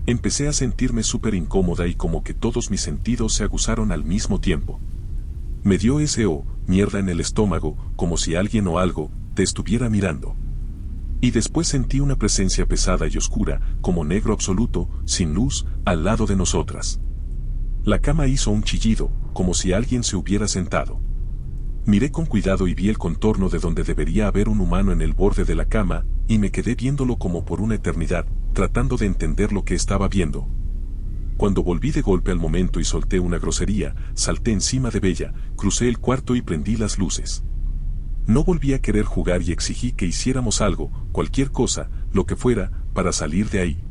Empecé a sentirme súper incómoda y como que todos mis sentidos se aguzaron al mismo tiempo. Me dio ese mierda en el estómago, como si alguien o algo te estuviera mirando. Y después sentí una presencia pesada y oscura, como negro absoluto, sin luz, al lado de nosotras. La cama hizo un chillido, como si alguien se hubiera sentado. Miré con cuidado y vi el contorno de donde debería haber un humano en el borde de la cama, y me quedé viéndolo como por una eternidad, tratando de entender lo que estaba viendo. Cuando volví de golpe al momento y solté una grosería, salté encima de Bella, crucé el cuarto y prendí las luces. No volví a querer jugar y exigí que hiciéramos algo, cualquier cosa, lo que fuera, para salir de ahí.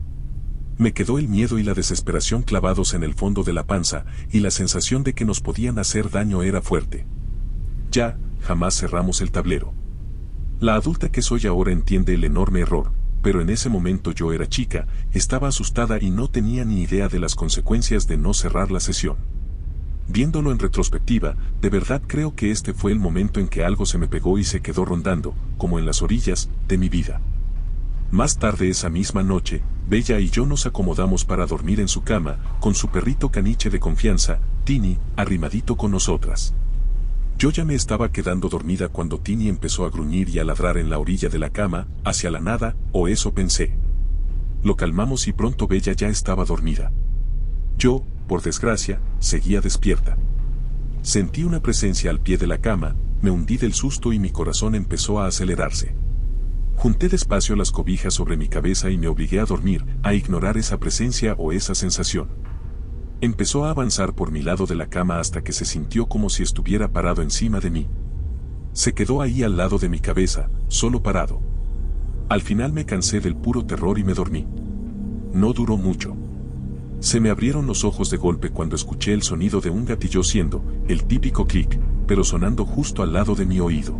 Me quedó el miedo y la desesperación clavados en el fondo de la panza, y la sensación de que nos podían hacer daño era fuerte. Ya, jamás cerramos el tablero. La adulta que soy ahora entiende el enorme error, pero en ese momento yo era chica, estaba asustada y no tenía ni idea de las consecuencias de no cerrar la sesión. Viéndolo en retrospectiva, de verdad creo que este fue el momento en que algo se me pegó y se quedó rondando, como en las orillas, de mi vida. Más tarde esa misma noche, Bella y yo nos acomodamos para dormir en su cama, con su perrito caniche de confianza, Tini, arrimadito con nosotras. Yo ya me estaba quedando dormida cuando Tini empezó a gruñir y a ladrar en la orilla de la cama, hacia la nada, o eso pensé. Lo calmamos y pronto Bella ya estaba dormida. Yo, por desgracia, seguía despierta. Sentí una presencia al pie de la cama, me hundí del susto y mi corazón empezó a acelerarse. Junté despacio las cobijas sobre mi cabeza y me obligué a dormir, a ignorar esa presencia o esa sensación. Empezó a avanzar por mi lado de la cama hasta que se sintió como si estuviera parado encima de mí. Se quedó ahí al lado de mi cabeza, solo parado. Al final me cansé del puro terror y me dormí. No duró mucho. Se me abrieron los ojos de golpe cuando escuché el sonido de un gatillo siendo, el típico clic, pero sonando justo al lado de mi oído.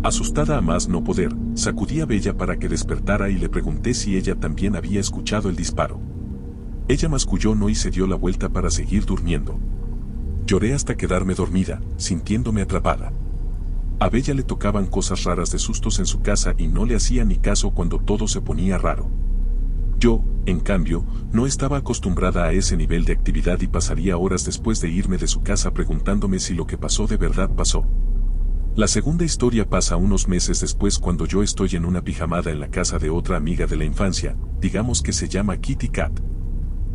Asustada a más no poder, sacudí a Bella para que despertara y le pregunté si ella también había escuchado el disparo. Ella masculló no y se dio la vuelta para seguir durmiendo. Lloré hasta quedarme dormida, sintiéndome atrapada. A Bella le tocaban cosas raras de sustos en su casa y no le hacía ni caso cuando todo se ponía raro. Yo, en cambio, no estaba acostumbrada a ese nivel de actividad y pasaría horas después de irme de su casa preguntándome si lo que pasó de verdad pasó. La segunda historia pasa unos meses después cuando yo estoy en una pijamada en la casa de otra amiga de la infancia, digamos que se llama Kitty Cat.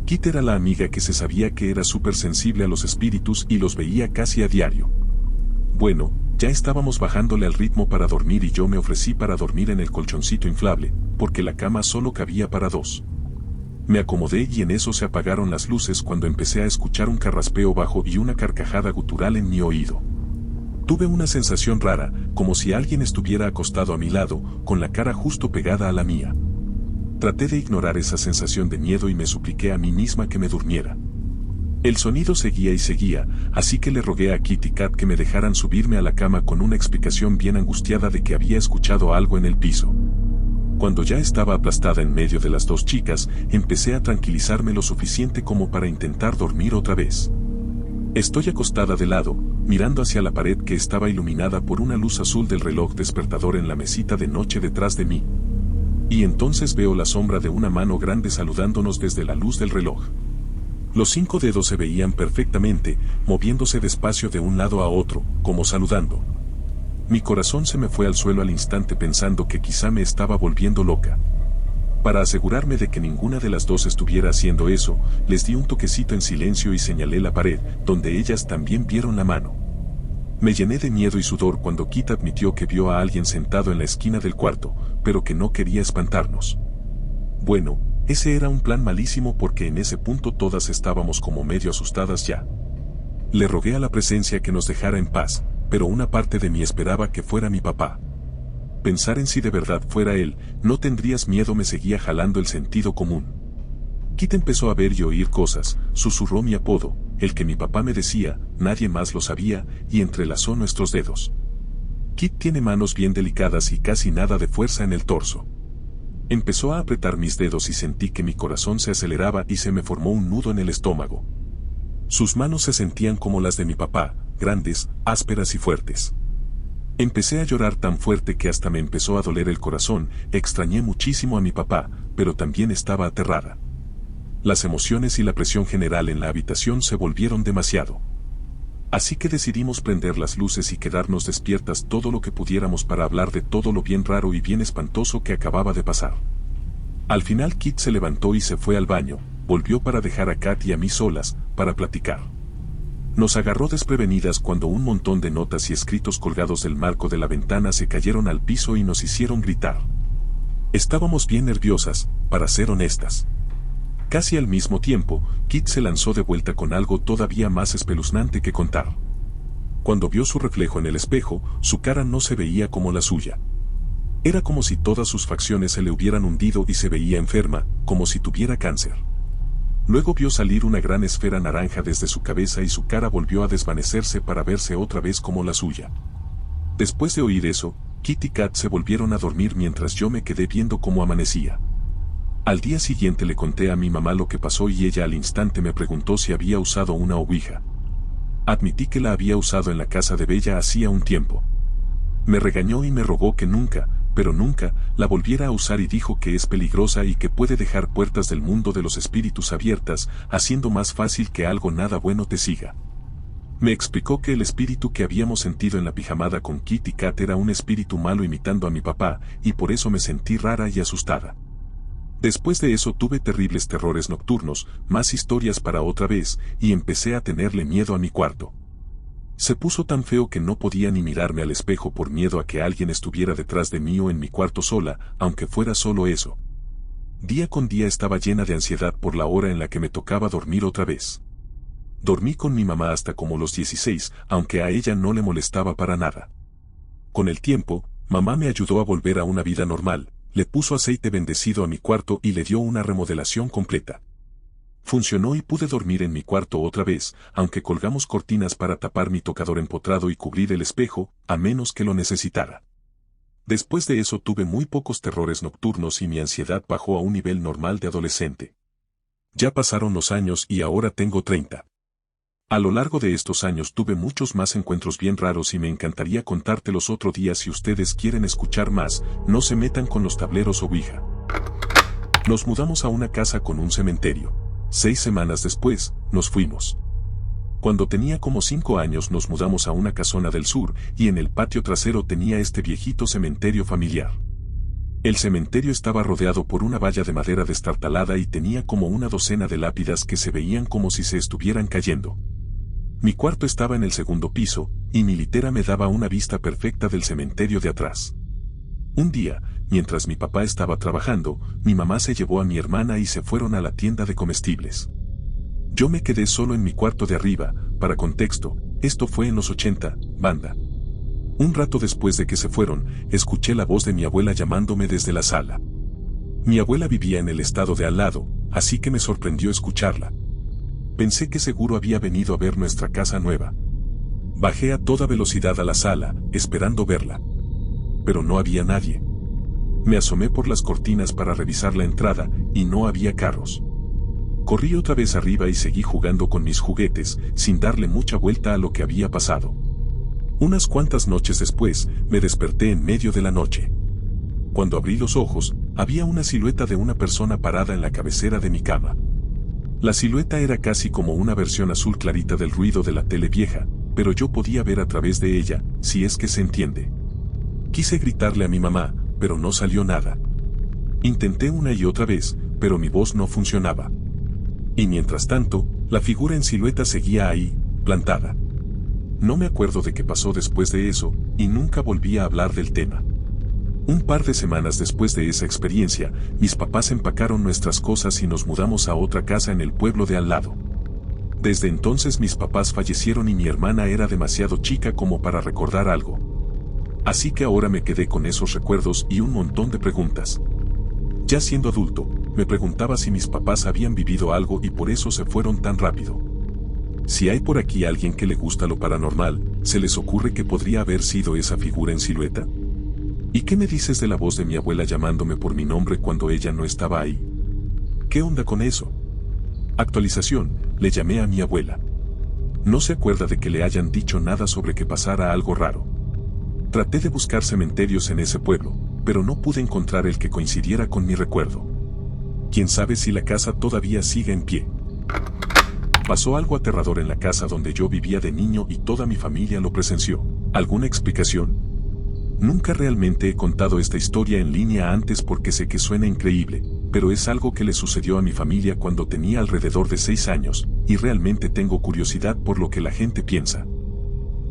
Kit era la amiga que se sabía que era súper sensible a los espíritus y los veía casi a diario. Bueno, ya estábamos bajándole al ritmo para dormir y yo me ofrecí para dormir en el colchoncito inflable, porque la cama solo cabía para dos. Me acomodé y en eso se apagaron las luces cuando empecé a escuchar un carraspeo bajo y una carcajada gutural en mi oído. Tuve una sensación rara, como si alguien estuviera acostado a mi lado, con la cara justo pegada a la mía. Traté de ignorar esa sensación de miedo y me supliqué a mí misma que me durmiera. El sonido seguía y seguía, así que le rogué a Kitty Cat que me dejaran subirme a la cama con una explicación bien angustiada de que había escuchado algo en el piso. Cuando ya estaba aplastada en medio de las dos chicas, empecé a tranquilizarme lo suficiente como para intentar dormir otra vez. Estoy acostada de lado, mirando hacia la pared que estaba iluminada por una luz azul del reloj despertador en la mesita de noche detrás de mí. Y entonces veo la sombra de una mano grande saludándonos desde la luz del reloj. Los 5 dedos se veían perfectamente, moviéndose despacio de un lado a otro, como saludando. Mi corazón se me fue al suelo al instante pensando que quizá me estaba volviendo loca. Para asegurarme de que ninguna de las dos estuviera haciendo eso, les di un toquecito en silencio y señalé la pared, donde ellas también vieron la mano. Me llené de miedo y sudor cuando Kit admitió que vio a alguien sentado en la esquina del cuarto, pero que no quería espantarnos. Bueno, ese era un plan malísimo porque en ese punto todas estábamos como medio asustadas ya. Le rogué a la presencia que nos dejara en paz, pero una parte de mí esperaba que fuera mi papá. Pensar en si de verdad fuera él, no tendrías miedo, me seguía jalando el sentido común. Kit empezó a ver y oír cosas, susurró mi apodo, el que mi papá me decía, nadie más lo sabía, y entrelazó nuestros dedos. Kit tiene manos bien delicadas y casi nada de fuerza en el torso. Empezó a apretar mis dedos y sentí que mi corazón se aceleraba y se me formó un nudo en el estómago. Sus manos se sentían como las de mi papá, grandes, ásperas y fuertes. Empecé a llorar tan fuerte que hasta me empezó a doler el corazón, extrañé muchísimo a mi papá, pero también estaba aterrada. Las emociones y la presión general en la habitación se volvieron demasiado. Así que decidimos prender las luces y quedarnos despiertas todo lo que pudiéramos para hablar de todo lo bien raro y bien espantoso que acababa de pasar. Al final Kit se levantó y se fue al baño, volvió para dejar a Kat y a mí solas, para platicar. Nos agarró desprevenidas cuando un montón de notas y escritos colgados del marco de la ventana se cayeron al piso y nos hicieron gritar. Estábamos bien nerviosas, para ser honestas. Casi al mismo tiempo, Kit se lanzó de vuelta con algo todavía más espeluznante que contar. Cuando vio su reflejo en el espejo, su cara no se veía como la suya. Era como si todas sus facciones se le hubieran hundido y se veía enferma, como si tuviera cáncer. Luego vio salir una gran esfera naranja desde su cabeza y su cara volvió a desvanecerse para verse otra vez como la suya. Después de oír eso, Kit y Kat se volvieron a dormir mientras yo me quedé viendo cómo amanecía. Al día siguiente le conté a mi mamá lo que pasó y ella al instante me preguntó si había usado una ouija. Admití que la había usado en la casa de Bella hacía un tiempo. Me regañó y me rogó que nunca, pero nunca, la volviera a usar y dijo que es peligrosa y que puede dejar puertas del mundo de los espíritus abiertas, haciendo más fácil que algo nada bueno te siga. Me explicó que el espíritu que habíamos sentido en la pijamada con Kit y Kat era un espíritu malo imitando a mi papá, y por eso me sentí rara y asustada. Después de eso tuve terribles terrores nocturnos, más historias para otra vez, y empecé a tenerle miedo a mi cuarto. Se puso tan feo que no podía ni mirarme al espejo por miedo a que alguien estuviera detrás de mí o en mi cuarto sola, aunque fuera solo eso. Día con día estaba llena de ansiedad por la hora en la que me tocaba dormir otra vez. Dormí con mi mamá hasta como los 16, aunque a ella no le molestaba para nada. Con el tiempo, mamá me ayudó a volver a una vida normal, le puso aceite bendecido a mi cuarto y le dio una remodelación completa. Funcionó y pude dormir en mi cuarto otra vez, aunque colgamos cortinas para tapar mi tocador empotrado y cubrir el espejo, a menos que lo necesitara. Después de eso tuve muy pocos terrores nocturnos y mi ansiedad bajó a un nivel normal de adolescente. Ya pasaron los años y ahora tengo 30. A lo largo de estos años tuve muchos más encuentros bien raros y me encantaría contártelos otro día. Si ustedes quieren escuchar más, no se metan con los tableros o ouija. Nos mudamos a una casa con un cementerio. 6 semanas después, nos fuimos. Cuando tenía como 5 años nos mudamos a una casona del sur y en el patio trasero tenía este viejito cementerio familiar. El cementerio estaba rodeado por una valla de madera destartalada y tenía como una docena de lápidas que se veían como si se estuvieran cayendo. Mi cuarto estaba en el segundo piso, y mi litera me daba una vista perfecta del cementerio de atrás. Un día, mientras mi papá estaba trabajando, mi mamá se llevó a mi hermana y se fueron a la tienda de comestibles. Yo me quedé solo en mi cuarto de arriba. Para contexto, esto fue en los 80, banda. Un rato después de que se fueron, escuché la voz de mi abuela llamándome desde la sala. Mi abuela vivía en el estado de al lado, así que me sorprendió escucharla. Pensé que seguro había venido a ver nuestra casa nueva. Bajé a toda velocidad a la sala, esperando verla. Pero no había nadie. Me asomé por las cortinas para revisar la entrada, y no había carros. Corrí otra vez arriba y seguí jugando con mis juguetes, sin darle mucha vuelta a lo que había pasado. Unas cuantas noches después, me desperté en medio de la noche. Cuando abrí los ojos, había una silueta de una persona parada en la cabecera de mi cama. La silueta era casi como una versión azul clarita del ruido de la tele vieja, pero yo podía ver a través de ella, si es que se entiende. Quise gritarle a mi mamá, pero no salió nada. Intenté una y otra vez, pero mi voz no funcionaba. Y mientras tanto, la figura en silueta seguía ahí, plantada. No me acuerdo de qué pasó después de eso, y nunca volví a hablar del tema. Un par de semanas después de esa experiencia, mis papás empacaron nuestras cosas y nos mudamos a otra casa en el pueblo de al lado. Desde entonces mis papás fallecieron y mi hermana era demasiado chica como para recordar algo. Así que ahora me quedé con esos recuerdos y un montón de preguntas. Ya siendo adulto, me preguntaba si mis papás habían vivido algo y por eso se fueron tan rápido. Si hay por aquí alguien que le gusta lo paranormal, ¿se les ocurre que podría haber sido esa figura en silueta? ¿Y qué me dices de la voz de mi abuela llamándome por mi nombre cuando ella no estaba ahí? ¿Qué onda con eso? Actualización, le llamé a mi abuela. No se acuerda de que le hayan dicho nada sobre que pasara algo raro. Traté de buscar cementerios en ese pueblo, pero no pude encontrar el que coincidiera con mi recuerdo. ¿Quién sabe si la casa todavía sigue en pie? Pasó algo aterrador en la casa donde yo vivía de niño y toda mi familia lo presenció. ¿Alguna explicación? Nunca realmente he contado esta historia en línea antes porque sé que suena increíble, pero es algo que le sucedió a mi familia cuando tenía alrededor de 6 años, y realmente tengo curiosidad por lo que la gente piensa.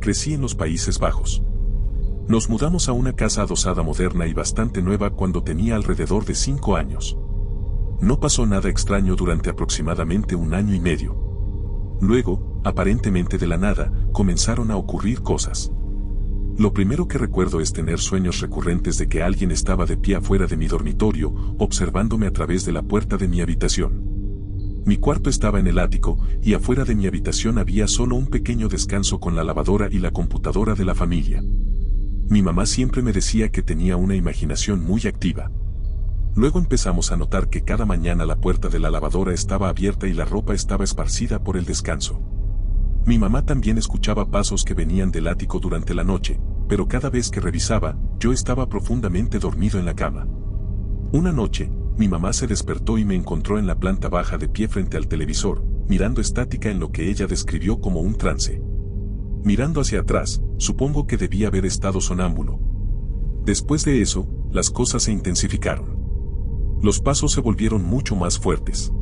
Crecí en los Países Bajos. Nos mudamos a una casa adosada moderna y bastante nueva cuando tenía alrededor de 5 años. No pasó nada extraño durante aproximadamente 1 año y medio. Luego, aparentemente de la nada, comenzaron a ocurrir cosas. Lo primero que recuerdo es tener sueños recurrentes de que alguien estaba de pie afuera de mi dormitorio, observándome a través de la puerta de mi habitación. Mi cuarto estaba en el ático, y afuera de mi habitación había solo un pequeño descanso con la lavadora y la computadora de la familia. Mi mamá siempre me decía que tenía una imaginación muy activa. Luego empezamos a notar que cada mañana la puerta de la lavadora estaba abierta y la ropa estaba esparcida por el descanso. Mi mamá también escuchaba pasos que venían del ático durante la noche, pero cada vez que revisaba, yo estaba profundamente dormido en la cama. Una noche, mi mamá se despertó y me encontró en la planta baja de pie frente al televisor, mirando estática en lo que ella describió como un trance. Mirando hacia atrás, supongo que debía haber estado sonámbulo. Después de eso, las cosas se intensificaron. Los pasos se volvieron mucho más fuertes.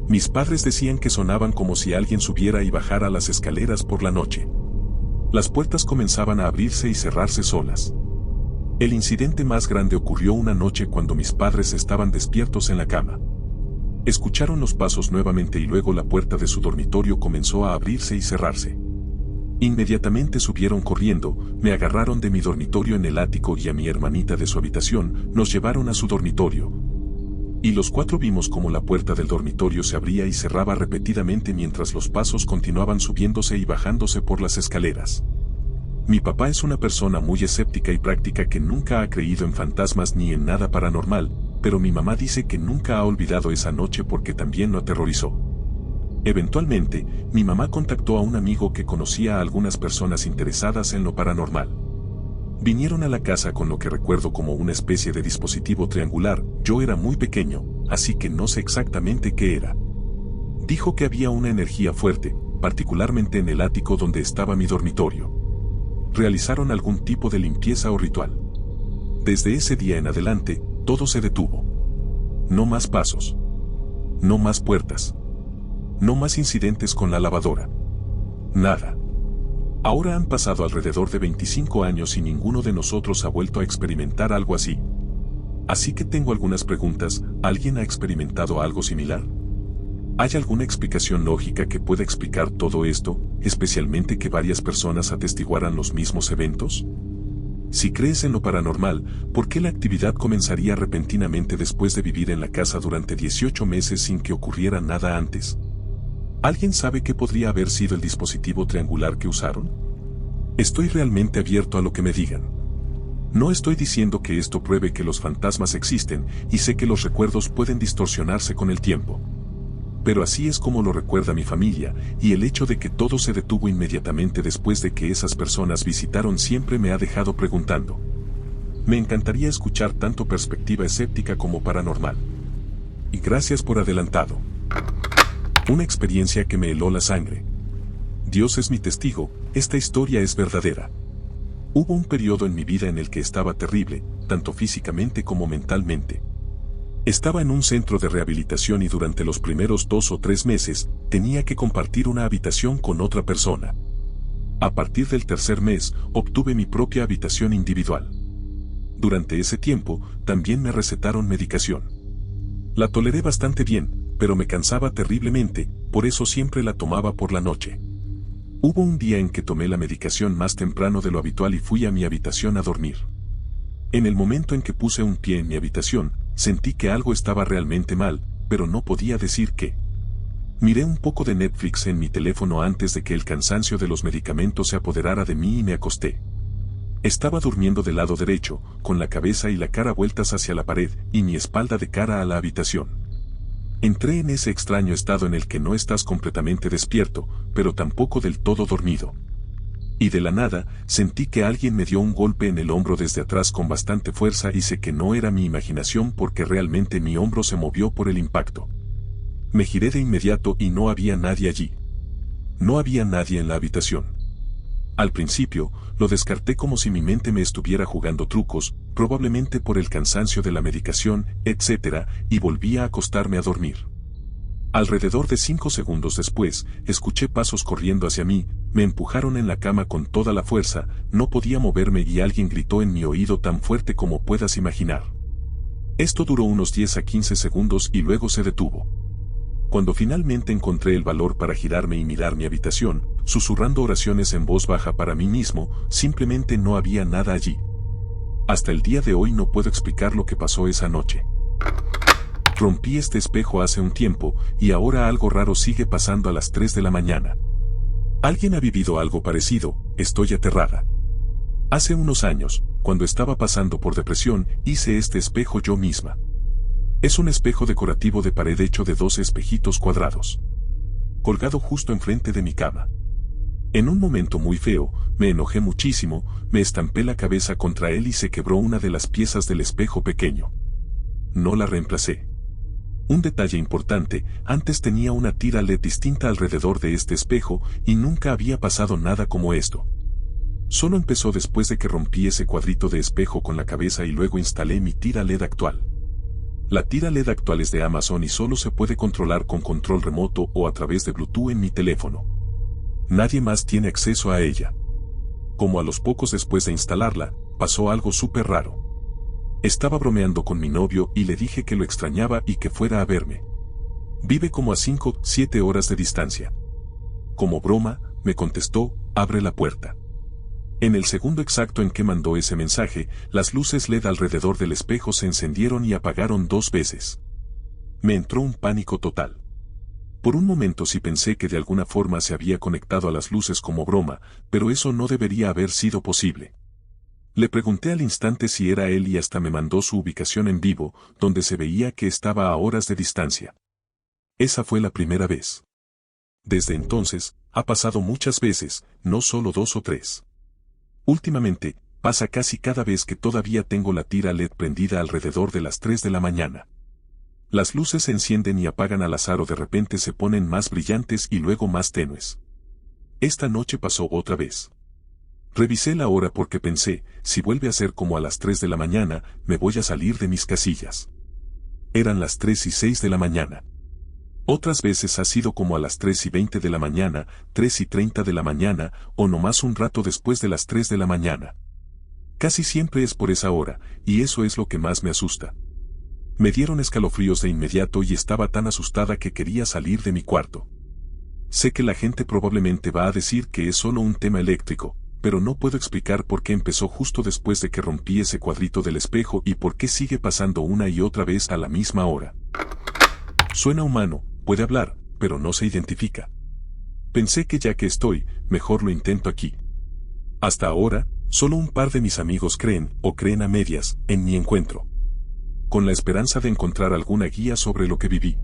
Mis padres decían que sonaban como si alguien subiera y bajara las escaleras por la noche. Las puertas comenzaban a abrirse y cerrarse solas. El incidente más grande ocurrió una noche cuando mis padres estaban despiertos en la cama. Escucharon los pasos nuevamente y luego la puerta de su dormitorio comenzó a abrirse y cerrarse. Inmediatamente subieron corriendo, me agarraron de mi dormitorio en el ático y a mi hermanita de su habitación, nos llevaron a su dormitorio. Y los 4 vimos cómo la puerta del dormitorio se abría y cerraba repetidamente mientras los pasos continuaban subiéndose y bajándose por las escaleras. Mi papá es una persona muy escéptica y práctica que nunca ha creído en fantasmas ni en nada paranormal, pero mi mamá dice que nunca ha olvidado esa noche porque también lo aterrorizó. Eventualmente, mi mamá contactó a un amigo que conocía a algunas personas interesadas en lo paranormal. Vinieron a la casa con lo que recuerdo como una especie de dispositivo triangular. Yo era muy pequeño, así que no sé exactamente qué era. Dijo que había una energía fuerte, particularmente en el ático donde estaba mi dormitorio. Realizaron algún tipo de limpieza o ritual. Desde ese día en adelante, todo se detuvo. No más pasos. No más puertas. No más incidentes con la lavadora. Nada. Ahora han pasado alrededor de 25 años y ninguno de nosotros ha vuelto a experimentar algo así. Así que tengo algunas preguntas. ¿Alguien ha experimentado algo similar? ¿Hay alguna explicación lógica que pueda explicar todo esto, especialmente que varias personas atestiguaran los mismos eventos? Si crees en lo paranormal, ¿por qué la actividad comenzaría repentinamente después de vivir en la casa durante 18 meses sin que ocurriera nada antes? ¿Alguien sabe qué podría haber sido el dispositivo triangular que usaron? Estoy realmente abierto a lo que me digan. No estoy diciendo que esto pruebe que los fantasmas existen, y sé que los recuerdos pueden distorsionarse con el tiempo. Pero así es como lo recuerda mi familia, y el hecho de que todo se detuvo inmediatamente después de que esas personas visitaron siempre me ha dejado preguntando. Me encantaría escuchar tanto perspectiva escéptica como paranormal. Y gracias por adelantado. Una experiencia que me heló la sangre. Dios es mi testigo, esta historia es verdadera. Hubo un periodo en mi vida en el que estaba terrible, tanto físicamente como mentalmente. Estaba en un centro de rehabilitación y durante los primeros 2 o 3 meses tenía que compartir una habitación con otra persona. A partir del tercer mes obtuve mi propia habitación individual. Durante ese tiempo también me recetaron medicación. La toleré bastante bien, pero me cansaba terriblemente, por eso siempre la tomaba por la noche. Hubo un día en que tomé la medicación más temprano de lo habitual y fui a mi habitación a dormir. En el momento en que puse un pie en mi habitación, sentí que algo estaba realmente mal, pero no podía decir qué. Miré un poco de Netflix en mi teléfono antes de que el cansancio de los medicamentos se apoderara de mí y me acosté. Estaba durmiendo del lado derecho, con la cabeza y la cara vueltas hacia la pared y mi espalda de cara a la habitación. Entré en ese extraño estado en el que no estás completamente despierto, pero tampoco del todo dormido. Y de la nada, sentí que alguien me dio un golpe en el hombro desde atrás con bastante fuerza y sé que no era mi imaginación porque realmente mi hombro se movió por el impacto. Me giré de inmediato y no había nadie allí. No había nadie en la habitación. Al principio, lo descarté como si mi mente me estuviera jugando trucos, probablemente por el cansancio de la medicación, etc., y volví a acostarme a dormir. Alrededor de 5 segundos después, escuché pasos corriendo hacia mí, me empujaron en la cama con toda la fuerza, no podía moverme y alguien gritó en mi oído tan fuerte como puedas imaginar. Esto duró unos 10 a 15 segundos y luego se detuvo. Cuando finalmente encontré el valor para girarme y mirar mi habitación, susurrando oraciones en voz baja para mí mismo, simplemente no había nada allí. Hasta el día de hoy no puedo explicar lo que pasó esa noche. Rompí este espejo hace un tiempo, y ahora algo raro sigue pasando a las 3 de la mañana. ¿Alguien ha vivido algo parecido? Estoy aterrada. Hace unos años, cuando estaba pasando por depresión, hice este espejo yo misma. Es un espejo decorativo de pared hecho de 12 espejitos cuadrados. Colgado justo enfrente de mi cama. En un momento muy feo, me enojé muchísimo, me estampé la cabeza contra él y se quebró una de las piezas del espejo pequeño. No la reemplacé. Un detalle importante, antes tenía una tira LED distinta alrededor de este espejo y nunca había pasado nada como esto. Solo empezó después de que rompí ese cuadrito de espejo con la cabeza y luego instalé mi tira LED actual. La tira LED actual es de Amazon y solo se puede controlar con control remoto o a través de Bluetooth en mi teléfono. Nadie más tiene acceso a ella. Como a los pocos después de instalarla, pasó algo súper raro. Estaba bromeando con mi novio y le dije que lo extrañaba y que fuera a verme. Vive como a 5-7 horas de distancia. Como broma, me contestó, abre la puerta. En el segundo exacto en que mandó ese mensaje, las luces LED alrededor del espejo se encendieron y apagaron 2 veces. Me entró un pánico total. Por un momento sí pensé que de alguna forma se había conectado a las luces como broma, pero eso no debería haber sido posible. Le pregunté al instante si era él y hasta me mandó su ubicación en vivo, donde se veía que estaba a horas de distancia. Esa fue la primera vez. Desde entonces, ha pasado muchas veces, no solo 2 o 3. Últimamente, pasa casi cada vez que todavía tengo la tira LED prendida alrededor de las 3 de la mañana. Las luces se encienden y apagan al azar o de repente se ponen más brillantes y luego más tenues. Esta noche pasó otra vez. Revisé la hora porque pensé, si vuelve a ser como a las 3 de la mañana, me voy a salir de mis casillas. Eran las 3:06 de la mañana. Otras veces ha sido como a las 3:20 de la mañana, 3:30 de la mañana, o nomás un rato después de las 3 de la mañana. Casi siempre es por esa hora, y eso es lo que más me asusta. Me dieron escalofríos de inmediato y estaba tan asustada que quería salir de mi cuarto. Sé que la gente probablemente va a decir que es solo un tema eléctrico, pero no puedo explicar por qué empezó justo después de que rompí ese cuadrito del espejo y por qué sigue pasando una y otra vez a la misma hora. Suena humano, puede hablar, pero no se identifica. Pensé que ya que estoy, mejor lo intento aquí. Hasta ahora, solo un par de mis amigos creen, o creen a medias, en mi encuentro. Con la esperanza de encontrar alguna guía sobre lo que viví.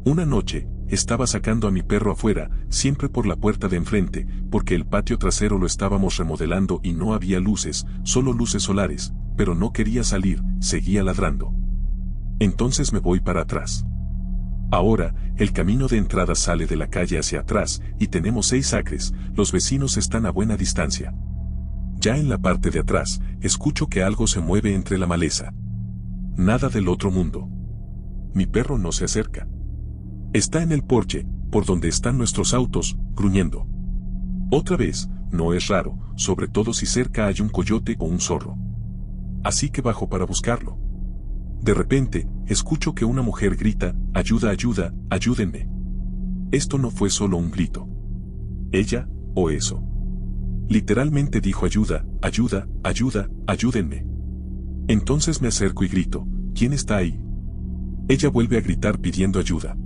Una noche, estaba sacando a mi perro afuera, siempre por la puerta de enfrente, porque el patio trasero lo estábamos remodelando y no había luces, solo luces solares, pero no quería salir, seguía ladrando. Entonces me voy para atrás. Ahora, el camino de entrada sale de la calle hacia atrás, y tenemos 6 acres, los vecinos están a buena distancia. Ya en la parte de atrás, escucho que algo se mueve entre la maleza. Nada del otro mundo. Mi perro no se acerca. Está en el porche, por donde están nuestros autos, gruñendo. Otra vez, no es raro, sobre todo si cerca hay un coyote o un zorro. Así que bajo para buscarlo. De repente, escucho que una mujer grita, «Ayuda, ayuda, ayúdenme». Esto no fue solo un grito. Ella, o eso. Literalmente dijo ayuda, ayuda, ayuda, ayúdenme. Entonces me acerco y grito, ¿quién está ahí? Ella vuelve a gritar pidiendo ayuda.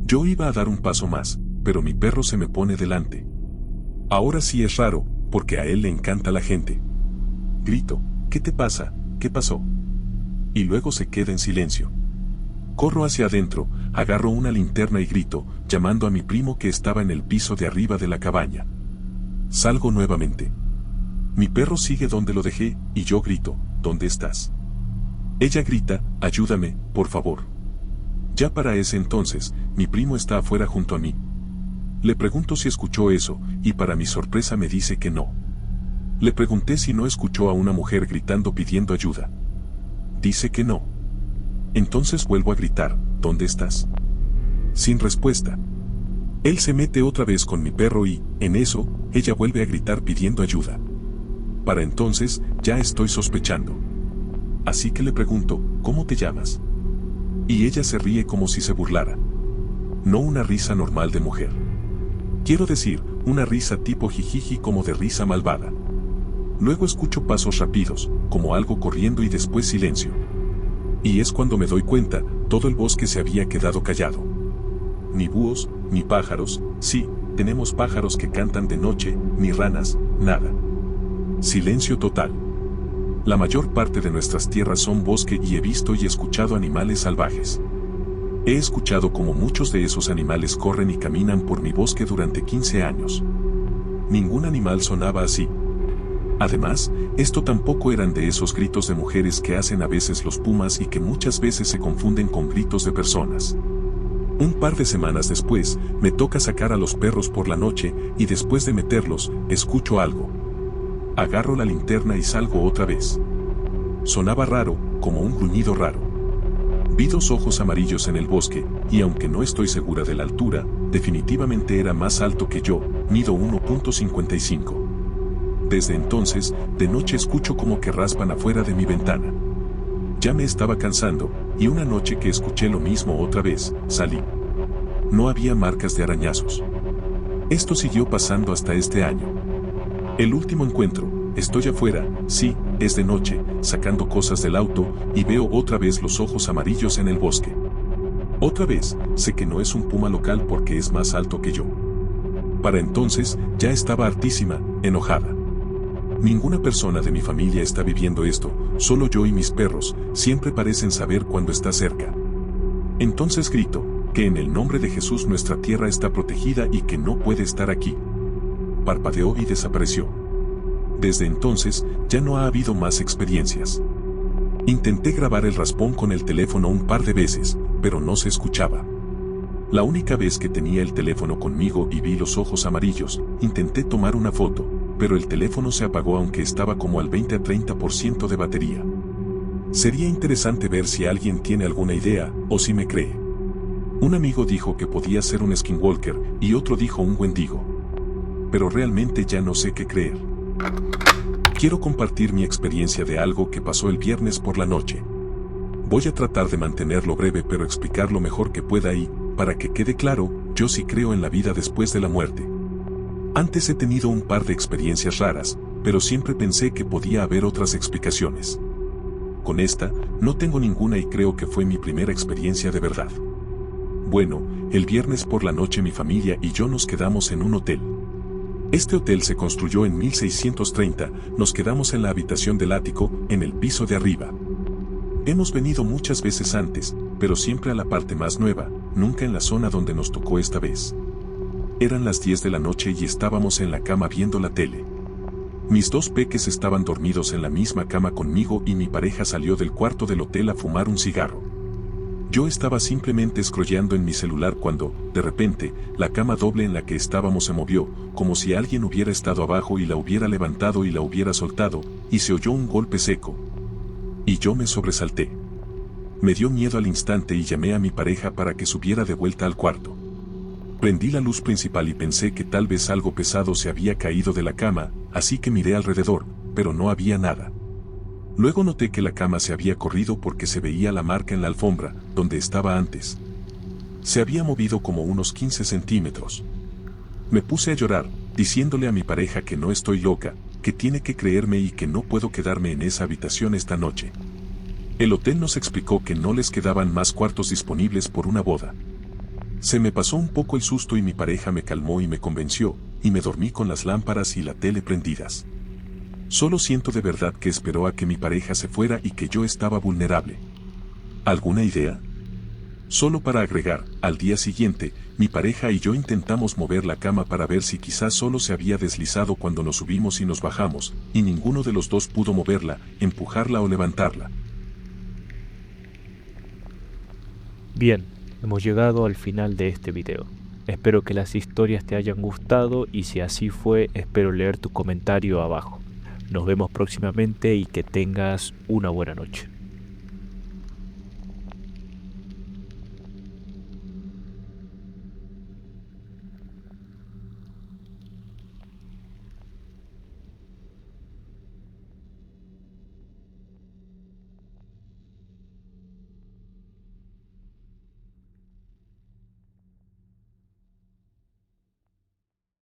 Yo iba a dar un paso más, pero mi perro se me pone delante. Ahora sí es raro, porque a él le encanta la gente. Grito, ¿qué te pasa? ¿Qué pasó? Y luego se queda en silencio. Corro hacia adentro, agarro una linterna y grito, llamando a mi primo que estaba en el piso de arriba de la cabaña. Salgo nuevamente. Mi perro sigue donde lo dejé, y yo grito, ¿dónde estás? Ella grita, ayúdame, por favor. Ya para ese entonces, mi primo está afuera junto a mí. Le pregunto si escuchó eso, y para mi sorpresa me dice que no. Le pregunté si no escuchó a una mujer gritando pidiendo ayuda. Dice que no. Entonces vuelvo a gritar, ¿dónde estás? Sin respuesta. Él se mete otra vez con mi perro y, en eso, ella vuelve a gritar pidiendo ayuda. Para entonces, ya estoy sospechando. Así que le pregunto, ¿cómo te llamas? Y ella se ríe como si se burlara. No una risa normal de mujer. Quiero decir, una risa tipo jijiji como de risa malvada. Luego escucho pasos rápidos, como algo corriendo y después silencio. Y es cuando me doy cuenta, todo el bosque se había quedado callado. Ni búhos, ni pájaros, sí, tenemos pájaros que cantan de noche, ni ranas, nada. Silencio total. La mayor parte de nuestras tierras son bosque y he visto y escuchado animales salvajes. He escuchado como muchos de esos animales corren y caminan por mi bosque durante 15 años. Ningún animal sonaba así. Además, esto tampoco eran de esos gritos de mujeres que hacen a veces los pumas y que muchas veces se confunden con gritos de personas. Un par de semanas después, me toca sacar a los perros por la noche y después de meterlos, escucho algo. Agarro la linterna y salgo otra vez. Sonaba raro, como un gruñido raro. Vi 2 ojos amarillos en el bosque, y aunque no estoy segura de la altura, definitivamente era más alto que yo, mido 1.55. Desde entonces, de noche escucho como que raspan afuera de mi ventana. Ya me estaba cansando, y una noche que escuché lo mismo otra vez, salí. No había marcas de arañazos. Esto siguió pasando hasta este año. El último encuentro, estoy afuera, sí, es de noche, sacando cosas del auto, y veo otra vez los ojos amarillos en el bosque. Otra vez, sé que no es un puma local porque es más alto que yo. Para entonces, ya estaba hartísima, enojada. Ninguna persona de mi familia está viviendo esto, solo yo y mis perros, siempre parecen saber cuando está cerca. Entonces grito, que en el nombre de Jesús nuestra tierra está protegida y que no puede estar aquí. Parpadeó y desapareció. Desde entonces, ya no ha habido más experiencias. Intenté grabar el raspón con el teléfono un par de veces, pero no se escuchaba. La única vez que tenía el teléfono conmigo y vi los ojos amarillos, intenté tomar una foto, pero el teléfono se apagó aunque estaba como al 20 a 30% de batería. Sería interesante ver si alguien tiene alguna idea, o si me cree. Un amigo dijo que podía ser un skinwalker y otro dijo un wendigo. Pero realmente ya no sé qué creer. Quiero compartir mi experiencia de algo que pasó el viernes por la noche. Voy a tratar de mantenerlo breve pero explicar lo mejor que pueda y, para que quede claro, yo sí creo en la vida después de la muerte. Antes he tenido un par de experiencias raras, pero siempre pensé que podía haber otras explicaciones. Con esta, no tengo ninguna y creo que fue mi primera experiencia de verdad. Bueno, el viernes por la noche mi familia y yo nos quedamos en un hotel. Este hotel se construyó en 1630, nos quedamos en la habitación del ático, en el piso de arriba. Hemos venido muchas veces antes, pero siempre a la parte más nueva, nunca en la zona donde nos tocó esta vez. Eran las 10 de la noche y estábamos en la cama viendo la tele. Mis dos peques estaban dormidos en la misma cama conmigo y mi pareja salió del cuarto del hotel a fumar un cigarro. Yo estaba simplemente scrolleando en mi celular cuando, de repente, la cama doble en la que estábamos se movió, como si alguien hubiera estado abajo y la hubiera levantado y la hubiera soltado, y se oyó un golpe seco. Y yo me sobresalté. Me dio miedo al instante y llamé a mi pareja para que subiera de vuelta al cuarto. Prendí la luz principal y pensé que tal vez algo pesado se había caído de la cama, así que miré alrededor, pero no había nada. Luego noté que la cama se había corrido porque se veía la marca en la alfombra, donde estaba antes. Se había movido como unos 15 centímetros. Me puse a llorar, diciéndole a mi pareja que no estoy loca, que tiene que creerme y que no puedo quedarme en esa habitación esta noche. El hotel nos explicó que no les quedaban más cuartos disponibles por una boda. Se me pasó un poco el susto y mi pareja me calmó y me convenció, y me dormí con las lámparas y la tele prendidas. Solo siento de verdad que esperó a que mi pareja se fuera y que yo estaba vulnerable. ¿Alguna idea? Solo para agregar, al día siguiente, mi pareja y yo intentamos mover la cama para ver si quizás solo se había deslizado cuando nos subimos y nos bajamos, y ninguno de los dos pudo moverla, empujarla o levantarla. Bien, hemos llegado al final de este video. Espero que las historias te hayan gustado y si así fue, espero leer tu comentario abajo. Nos vemos próximamente y que tengas una buena noche.